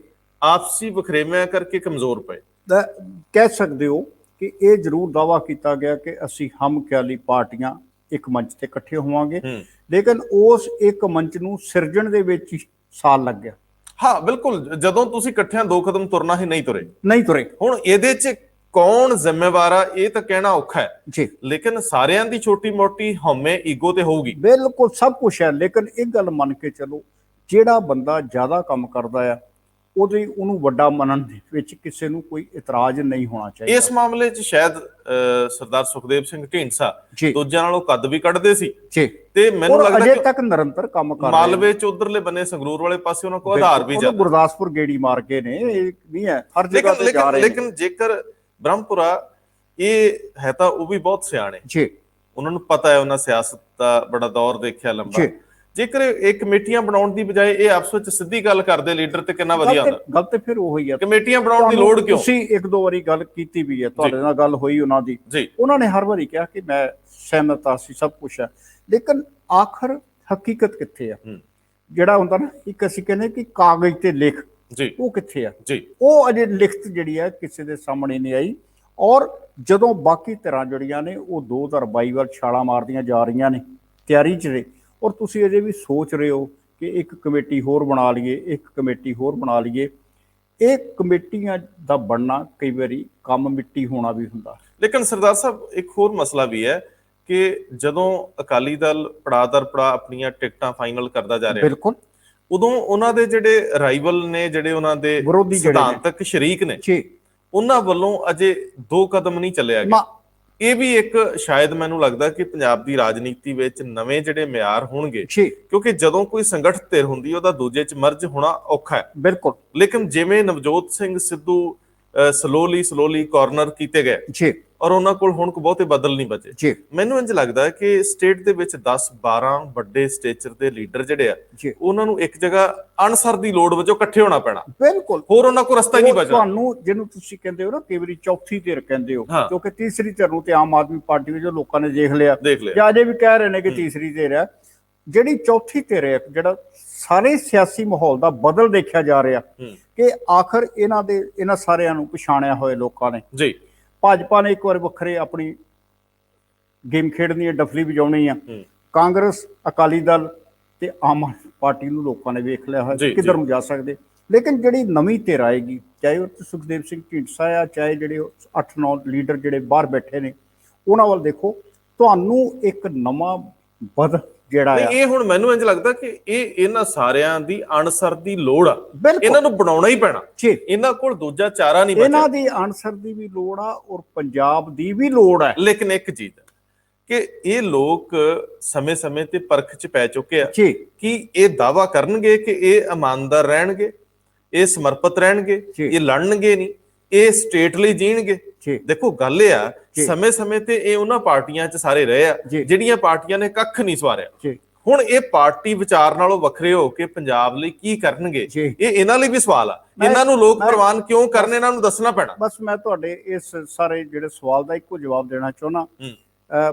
ਆਪਸੀ ਵਖਰੇਵਿਆਂ ਕਰਕੇ ਕਮਜ਼ੋਰ ਪਏ। ਕਹਿ ਸਕਦੇ ਹੋ ਕਿ ਇਹ ਜ਼ਰੂਰ ਦਾਅਵਾ ਕੀਤਾ ਗਿਆ ਕਿ ਅਸੀਂ ਹਮਖਿਆਲੀ ਪਾਰਟੀਆਂ ਇੱਕ ਮੰਚ ਤੇ ਇਕੱਠੇ ਹੋਵਾਂਗੇ, ਲੇਕਿਨ ਉਸ ਇੱਕ ਮੰਚ ਨੂੰ ਸਿਰਜਣ ਦੇ ਵਿੱਚ ਹੀ ਸਾਲ ਲੱਗ ਗਿਆ। ਹਾਂ ਬਿਲਕੁਲ, ਜਦੋਂ ਤੁਸੀਂ ਇਕੱਠਿਆਂ 2 ਕਦਮ ਤੁਰਨਾ ਹੀ ਨਹੀਂ ਤੁਰੇ। ਹੁਣ ਇਹਦੇ 'ਚ ਕੌਣ ਜ਼ਿੰਮੇਵਾਰ ਆ ਇਹ ਤਾਂ ਕਹਿਣਾ ਔਖਾ ਹੈ ਜੀ, ਲੇਕਿਨ ਸਾਰਿਆਂ ਦੀ ਛੋਟੀ ਮੋਟੀ ਹਉਮੈ ਈਗੋ ਤੇ ਹੋਊਗੀ। ਬਿਲਕੁਲ, ਸਭ ਕੁਝ ਹੈ, ਲੇਕਿਨ ਇੱਕ ਗੱਲ ਮੰਨ ਕੇ ਚੱਲੋ, ਜਿਹੜਾ ਬੰਦਾ ਜ਼ਿਆਦਾ ਕੰਮ ਕਰਦਾ ਆ ਉਹਨੂੰ ਵੱਡਾ ਮੰਨਣ ਦੇ ਵਿੱਚ ਕਿਸੇ ਨੂੰ ਕੋਈ ਇਤਰਾਜ਼ ਨਹੀਂ ਹੋਣਾ ਚਾਹੀਦਾ। ਇਸ ਮਾਮਲੇ 'ਚ ਸ਼ਾਇਦ ਸਰਦਾਰ ਸੁਖਦੇਵ ਸਿੰਘ ਢੀਂਡਸਾ ਜੀ ਦੂਜਿਆਂ ਨਾਲੋਂ ਕੱਦ ਵੀ ਕੱਢਦੇ ਸੀ ਜੀ, ਤੇ ਮੈਨੂੰ ਔਰ ਲੱਗਦਾ ਅਜੇ ਕਿ ਤੱਕ ਨਿਰੰਤਰ ਕੰਮ ਕਰ ਰਹੇ ਮਾਲਵੇ 'ਚ ਉਧਰਲੇ ਬੰਨੇ ਸੰਗਰੂਰ ਵਾਲੇ ਪਾਸੇ ਉਹਨਾਂ ਕੋਲ ਆਧਾਰ ਵੀ ਉਹ ਜ਼ਿਆਦਾ। ਗੁਰਦਾਸਪੁਰ ਗੇੜੀ ਮਾਰ ਕੇ ਨੇ, ਇਹ ਨਹੀਂ ਹੈ ਹਰ ਜਗ੍ਹਾ ਤੇ ਜਾ ਰਹੇ ਨੇ। ਲੇਕਿਨ ਜੇਕਰ ਬ੍ਰਹਮਪੁਰਾ ਇਹ ਹੈ ਤਾਂ ਉਹ ਵੀ ਬਹੁਤ ਸਿਆਣੇ ਜੀ, ਉਹਨਾਂ ਨੂੰ ਪਤਾ ਹੈ, ਉਹਨਾਂ ਸਿਆਸਤ ਦਾ ਬੜਾ ਦੌਰ ਦੇਖਿਆ ਲੰਬਾ। ਜੀ ਜੇਕਰ ਇਹ ਕਮੇਟੀਆਂ ਬਣਾਉਣ ਦੀ ਬਜਾਏ ਇਹ ਆਪਸ ਵਿੱਚ ਸਿੱਧੀ ਗੱਲ ਕਰਦੇ ਲੀਡਰ ਤੇ ਕਿੰਨਾ ਵਧੀਆ ਹੁੰਦਾ। ਗੱਲ ਤੇ ਫਿਰ ਉਹੀ ਹੈ, ਕਮੇਟੀਆਂ ਬਣਾਉਣ ਦੀ ਲੋੜ ਕਿਉਂ? ਤੁਸੀਂ ਇੱਕ ਦੋ ਵਾਰੀ ਗੱਲ ਕੀਤੀ ਵੀ ਹੈ, ਤੁਹਾਡੇ ਨਾਲ ਗੱਲ ਹੋਈ ਉਹਨਾਂ ਦੀ, ਜੀ ਉਹਨਾਂ ਨੇ ਹਰ ਵਾਰੀ ਕਿਹਾ ਕਿ ਮੈਂ ਸਹਿਮਤ ਆ, ਸੀ ਸਭ ਕੁਝ ਹੈ, ਲੇਕਿਨ ਆਖਰ ਹਕੀਕਤ ਕਿੱਥੇ ਆ? ਜਿਹੜਾ ਹੁੰਦਾ ਨਾ ਇੱਕ ਅਸੀਂ ਕਹਿੰਦੇ ਕਿ ਕਾਗਜ਼ ਤੇ ਲਿਖ, ਜੀ ਉਹ ਕਿੱਥੇ ਆ? ਜੀ ਉਹ ਅਜੇ ਲਿਖਤ ਜਿਹੜੀ ਹੈ ਕਿਸੇ ਦੇ ਸਾਹਮਣੇ ਨਹੀਂ ਆਈ। ਔਰ ਜਦੋਂ ਬਾਕੀ ਧਿਰਾਂ ਜਿਹੜੀਆਂ ਨੇ ਉਹ 2022 ਵੱਲ ਛਾਲਾਂ ਮਾਰਦੀਆਂ ਜਾ ਰਹੀਆਂ ਨੇ, ਤਿਆਰੀ 'ਚ ਨੇ, ਔਰ ਤੁਸੀਂ ਅਜੇ ਵੀ ਸੋਚ ਰਹੇ ਹੋ ਕਿ ਇੱਕ ਕਮੇਟੀ ਹੋਰ ਬਣਾ ਲਈਏ, ਇੱਕ ਕਮੇਟੀ ਹੋਰ ਬਣਾ ਲਈਏ। ਇਹ ਕਮੇਟੀਆਂ ਦਾ ਬਣਨਾ ਕਈ ਵਾਰੀ ਕੰਮ ਮਿੱਟੀ ਹੋਣਾ ਵੀ ਹੁੰਦਾ। ਲੇਕਿਨ ਸਰਦਾਰ ਸਾਹਿਬ ਇੱਕ ਹੋਰ ਮਸਲਾ ਵੀ ਹੈ ਕਿ ਜਦੋਂ ਅਕਾਲੀ ਦਲ ਪੜਾਅ ਦਰ ਪੜਾਅ ਆਪਣੀਆਂ ਟਿਕਟਾਂ ਫਾਈਨਲ ਕਰਦਾ ਜਾ ਰਿਹਾ, ਬਿਲਕੁਲ, ਉਦੋਂ ਉਹਨਾਂ ਦੇ ਜਿਹੜੇ ਰਾਈਵਲ ਨੇ, ਜਿਹੜੇ ਉਹਨਾਂ ਦੇ ਵਿਰੋਧੀ ਸਿਧਾਂਤਕ ਸ਼ਰੀਕ ਨੇ, ਉਹਨਾਂ ਵੱਲੋਂ ਅਜੇ 2 ਕਦਮ ਨਹੀਂ ਚੱਲਿਆ ਗਿਆ। ਇਹ ਵੀ ਇੱਕ ਸ਼ਾਇਦ ਮੈਨੂੰ ਲੱਗਦਾ ਕਿ ਪੰਜਾਬ ਦੀ ਰਾਜਨੀਤੀ ਵਿੱਚ ਨਵੇਂ ਜਿਹੜੇ ਮਿਆਰ ਹੋਣਗੇ, ਕਿਉਂਕਿ ਜਦੋਂ ਕੋਈ ਸੰਗਠਿਤ ਧਿਰ ਹੁੰਦੀ ਉਹਦਾ ਦੂਜੇ 'ਚ ਮਰਜ ਹੋਣਾ ਔਖਾ ਹੈ। ਬਿਲਕੁਲ, ਲੇਕਿਨ ਜਿਵੇਂ ਨਵਜੋਤ ਸਿੰਘ ਸਿੱਧੂ ਸਲੋਲੀ ਕਾਰਨਰ ਕੀਤੇ ਗਏ ਔਰ ਉਹਨਾਂ ਕੋਲ ਹੁਣ ਕੋ ਬਹੁਤੇ ਬਦਲ ਨਹੀਂ ਬਚੇ, ਮੈਨੂੰ ਇੰਜ ਲੱਗਦਾ ਕਿ ਸਟੇਟ ਦੇ ਵਿੱਚ 10-12 ਵੱਡੇ ਸਟੇਚਰ ਦੇ ਲੀਡਰ ਜਿਹੜੇ ਆ, ਉਹਨਾਂ ਨੂੰ ਇੱਕ ਜਗ੍ਹਾ ਅਨਸਰ ਦੀ ਲੋੜ ਵਜੋਂ ਇਕੱਠੇ ਹੋਣਾ ਪੈਣਾ। ਬਿਲਕੁਲ, ਹੋਰ ਉਹਨਾਂ ਕੋਲ ਰਸਤਾ ਹੀ ਨਹੀਂ ਬਚਣਾ। ਤੁਹਾਨੂੰ ਜਿਹਨੂੰ ਤੁਸੀਂ ਕਹਿੰਦੇ ਹੋ ਨਾ ਕਈ ਵਾਰੀ ਚੌਥੀ ਧਿਰ ਕਹਿੰਦੇ ਹੋ, ਕਿਉਂਕਿ ਤੀਸਰੀ ਧਿਰ ਨੂੰ ਤੇ ਆਮ ਆਦਮੀ ਪਾਰਟੀ ਵਿੱਚ ਲੋਕਾਂ ਨੇ ਦੇਖ ਲਿਆ ਜਾਂ ਅਜੇ ਵੀ ਕਹਿ ਰਹੇ ਨੇ ਕਿ ਤੀਸਰੀ ਧਿਰ ਹੈ। ਜਿਹੜੀ ਚੌਥੀ ਧਿਰ ਹੈ, ਜਿਹੜਾ ਸਾਰੇ ਸਿਆਸੀ ਮਾਹੌਲ ਦਾ ਬਦਲ ਦੇਖਿਆ ਜਾ ਰਿਹਾ ਕਿ ਆਖਰ ਇਹਨਾਂ ਸਾਰਿਆਂ ਨੂੰ ਪਛਾਣਿਆ ਹੋਏ ਲੋਕਾਂ ਨੇ। ਜੀ, ਭਾਜਪਾ ਨੇ ਇੱਕ ਵਾਰ ਵੱਖਰੇ ਆਪਣੀ ਗੇਮ ਖੇਡਣੀ ਹੈ, ਡਫਲੀ ਵਜਾਉਣੀ ਆ। ਕਾਂਗਰਸ, ਅਕਾਲੀ ਦਲ ਤੇ ਆਮ ਆਦਮੀ ਪਾਰਟੀ ਨੂੰ ਲੋਕਾਂ ਨੇ ਵੇਖ ਲਿਆ ਹੋਇਆ ਕਿੱਧਰ ਨੂੰ ਜਾ ਸਕਦੇ। ਲੇਕਿਨ ਜਿਹੜੀ ਨਵੀਂ ਧਿਰ ਆਏਗੀ, ਚਾਹੇ ਉਹ ਸੁਖਦੇਵ ਸਿੰਘ ਢੀਂਡਸਾ ਆ, ਚਾਹੇ ਜਿਹੜੇ 8-9 ਲੀਡਰ ਜਿਹੜੇ ਬਾਹਰ ਬੈਠੇ ਨੇ, ਉਹਨਾਂ ਵੱਲ ਦੇਖੋ, ਤੁਹਾਨੂੰ ਇੱਕ ਨਵਾਂ ਬਦਲ ਜਿਹੜਾ ਆ। ਇਹ ਹੁਣ ਮੈਨੂੰ ਇੰਜ ਲੱਗਦਾ ਕਿ ਇਹਨਾਂ ਸਾਰਿਆਂ ਦੀ ਅਨਸਰ ਦੀ ਲੋੜ ਆ, ਇਹਨਾਂ ਨੂੰ ਬਣਾਉਣਾ ਹੀ ਪੈਣਾ। ਇਹਨਾਂ ਕੋਲ ਦੂਜਾ ਚਾਰਾ ਨਹੀਂ ਬਚਿਆ। ਇਹਨਾਂ ਦੀ ਅਨਸਰ ਦੀ ਵੀ ਲੋੜ ਆ ਔਰ ਪੰਜਾਬ ਦੀ ਵੀ ਲੋੜ ਹੈ। ਲੇਕਿਨ ਇੱਕ ਚੀਜ਼ ਕਿ ਇਹ ਲੋਕ ਸਮੇਂ-ਸਮੇਂ ਤੇ ਪਰਖ 'ਚ ਪੈ ਚੁੱਕੇ ਆ ਕਿ ਇਹ ਦਾਅਵਾ ਕਰਨਗੇ ਕਿ ਇਹ ਇਮਾਨਦਾਰ ਰਹਿਣਗੇ, ਇਹ ਸਮਰਪਿਤ ਰਹਿਣਗੇ, ਇਹ ਲੜਨਗੇ ਨਹੀਂ, ਇਹ ਸਟੇਟ ਲਈ ਜੀਣਗੇ। ਦੇਖੋ ਗੱਲ ਇਹ ਆ, ਸਮੇਂ-ਸਮੇਂ ਤੇ ਇਹ ਉਹਨਾਂ ਪਾਰਟੀਆਂ 'ਚ ਸਾਰੇ ਰਹੇ ਆ ਜਿਹੜੀਆਂ ਪਾਰਟੀਆਂ ਨੇ ਕੱਖ ਨਹੀਂ ਸਵਾਰਿਆ। ਹੁਣ ਇਹ ਪਾਰਟੀ ਵਿਚਾਰ ਨਾਲੋਂ ਵੱਖਰੇ ਹੋ ਕੇ ਪੰਜਾਬ ਲਈ ਕੀ ਕਰਨਗੇ, ਇਹ ਇਹਨਾਂ ਲਈ ਵੀ ਸਵਾਲ ਆ। ਇਹਨਾਂ ਨੂੰ ਲੋਕ ਪ੍ਰਵਾਨ ਕਿਉਂ ਕਰਨ, ਇਹਨਾਂ ਨੂੰ ਦੱਸਣਾ ਪੈਣਾ। ਬਸ ਮੈਂ ਤੁਹਾਡੇ ਇਸ ਸਾਰੇ ਜਿਹੜੇ ਸਵਾਲ ਦਾ ਇੱਕੋ ਜਵਾਬ ਦੇਣਾ ਚਾਹੁੰਦਾ।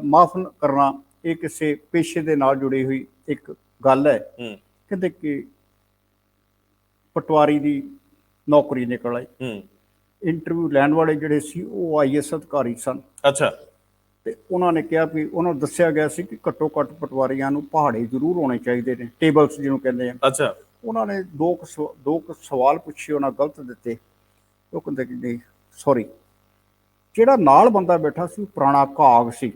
ਮਾਫ ਕਰਨਾ, ਇਹ ਕਿਸੇ ਪੇਸ਼ੇ ਦੇ ਨਾਲ ਜੁੜੀ ਹੋਈ ਇੱਕ ਗੱਲ ਹੈ। ਕਹਿੰਦੇ ਕਿ ਪਟਵਾਰੀ ਦੀ ਨੌਕਰੀ ਨਿਕਲ ਆਈ, ਇੰਟਰਵਿਊ ਲੈਣ ਵਾਲੇ ਜਿਹੜੇ ਸੀ ਉਹ IAS ਅਧਿਕਾਰੀ ਸਨ। ਅੱਛਾ, ਤੇ ਉਹਨਾਂ ਨੇ ਕਿਹਾ ਵੀ ਉਹਨਾਂ ਨੂੰ ਦੱਸਿਆ ਗਿਆ ਸੀ ਕਿ ਘੱਟੋ ਘੱਟ ਪਟਵਾਰੀਆਂ ਨੂੰ ਪਹਾੜੇ ਜ਼ਰੂਰ ਹੋਣੇ ਚਾਹੀਦੇ ਨੇ, ਟੇਬਲਸ ਜਿਹਨੂੰ ਕਹਿੰਦੇ ਆ। ਅੱਛਾ, ਉਹਨਾਂ ਨੇ ਦੋ ਕੁ ਸਵਾਲ ਪੁੱਛੇ, ਉਹਨਾਂ ਗਲਤ ਦਿੱਤੇ। ਉਹ ਕਹਿੰਦੇ ਕਿ ਨਹੀਂ ਸੌਰੀ, ਜਿਹੜਾ ਨਾਲ ਬੰਦਾ ਬੈਠਾ ਸੀ ਉਹ ਪੁਰਾਣਾ ਘਾਗ ਸੀ।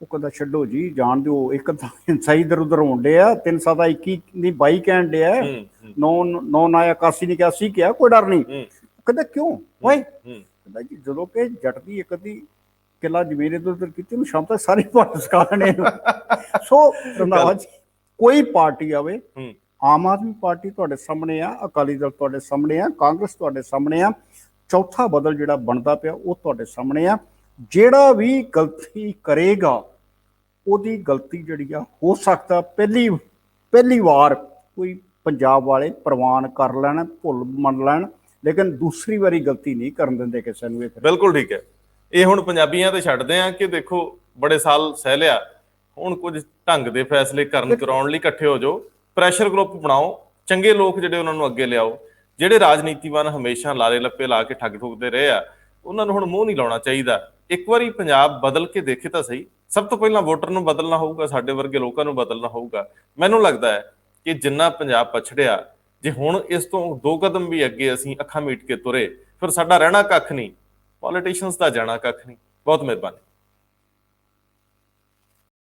ਉਹ ਕਹਿੰਦਾ ਛੱਡੋ ਜੀ, ਜਾਣ ਦਿਓ, ਇੱਕ ਤਾਂ ਹਿੰਸਾ ਇਧਰ ਉਧਰ ਹੋਣ ਡਿਆ, 3/21 ਨਹੀਂ 22 ਕਹਿਣ ਡਿਆ, 9/81 ਨਹੀਂ 81 ਕਿਹਾ, ਕੋਈ ਡਰ ਨਹੀਂ। ਕਹਿੰਦਾ ਕਿਉਂ ਭਾਈ? ਕਹਿੰਦਾ ਜੀ ਜਦੋਂ ਕਿ ਜੱਟ ਦੀ ਇੱਕ ਅੱਧੀ ਕਿੱਲਾ ਜ਼ਮੀਨ ਇੱਧਰ ਉੱਧਰ ਕੀਤੀ, ਉਹਨੂੰ ਸ਼ਾਮ ਤੱਕ ਸਾਰੀ ਭਾਰਤ ਸਕਾ ਲੈਣੇ। ਸੋ ਰੰਧਾਵਾ ਜੀ, ਕੋਈ ਪਾਰਟੀ ਆਵੇ, ਆਮ ਆਦਮੀ ਪਾਰਟੀ ਤੁਹਾਡੇ ਸਾਹਮਣੇ ਆ, ਅਕਾਲੀ ਦਲ ਤੁਹਾਡੇ ਸਾਹਮਣੇ ਆ, ਕਾਂਗਰਸ ਤੁਹਾਡੇ ਸਾਹਮਣੇ ਆ, ਚੌਥਾ ਬਦਲ ਜਿਹੜਾ ਬਣਦਾ ਪਿਆ ਉਹ ਤੁਹਾਡੇ ਸਾਹਮਣੇ ਆ। ਜਿਹੜਾ ਵੀ ਗਲਤੀ ਕਰੇਗਾ ਉਹਦੀ ਗਲਤੀ ਜਿਹੜੀ ਆ, ਹੋ ਸਕਦਾ ਪਹਿਲੀ ਵਾਰ ਕੋਈ ਪੰਜਾਬ ਵਾਲੇ ਪ੍ਰਵਾਨ ਕਰ ਲੈਣ, ਭੁੱਲ ਮੰਨ ਲੈਣ, ਲੇਕਿਨ ਦੂਸਰੀ ਵਾਰੀ ਗਲਤੀ ਨਹੀਂ ਕਰਨ ਦਿੰਦੇ ਕਿਸੇ ਨੂੰ। ਬਿਲਕੁਲ ਠੀਕ ਹੈ। ਇਹ ਹੁਣ ਪੰਜਾਬੀਆਂ ਤੇ ਛੱਡਦੇ ਆ ਕਿ ਦੇਖੋ ਬੜੇ ਸਾਲ ਸਹਿ ਲਿਆ, ਹੁਣ ਕੁਝ ਢੰਗ ਦੇ ਫੈਸਲੇ ਕਰਾਉਣ ਲਈ ਇਕੱਠੇ ਹੋ ਜਾਓ, ਪ੍ਰੈਸ਼ਰ ਗਰੁੱਪ ਬਣਾਓ, ਚੰਗੇ ਲੋਕ ਜਿਹੜੇ ਉਹਨਾਂ ਨੂੰ ਅੱਗੇ ਲਿਆਓ। ਜਿਹੜੇ ਰਾਜਨੀਤੀਵਾਨ ਹਮੇਸ਼ਾ ਲਾਰੇ ਲੱਪੇ ਲਾ ਕੇ ਠੱਗ ਠੁੱਕਦੇ ਰਹੇ ਆ, ਉਹਨਾਂ ਨੂੰ ਹੁਣ ਮੂੰਹ ਨਹੀਂ ਲਾਉਣਾ ਚਾਹੀਦਾ। ਇੱਕ ਵਾਰੀ ਪੰਜਾਬ ਬਦਲ ਕੇ ਦੇਖੇ ਤਾਂ ਸਹੀ। ਸਭ ਤੋਂ ਪਹਿਲਾਂ ਵੋਟਰ ਨੂੰ ਬਦਲਣਾ ਹੋਊਗਾ, ਸਾਡੇ ਵਰਗੇ ਲੋਕਾਂ ਨੂੰ ਬਦਲਣਾ ਹੋਊਗਾ। ਮੈਨੂੰ ਲੱਗਦਾ ਹੈ ਕਿ ਜਿੰਨਾ ਪੰਜਾਬ ਪਛੜਿਆ, ਜੇ ਹੁਣ ਇਸ ਤੋਂ 2 ਕਦਮ ਵੀ ਅੱਗੇ ਅਸੀਂ ਅੱਖਾਂ ਮੀਟ ਕੇ ਤੁਰੇ, ਫਿਰ ਸਾਡਾ ਰਹਿਣਾ ਕੱਖ ਨਹੀਂ, ਪੋਲੀਟੀਸ਼ੀਅਨਸ ਦਾ ਜਾਣਾ ਕੱਖ ਨਹੀਂ। ਬਹੁਤ ਮਿਹਰਬਾਨੀ।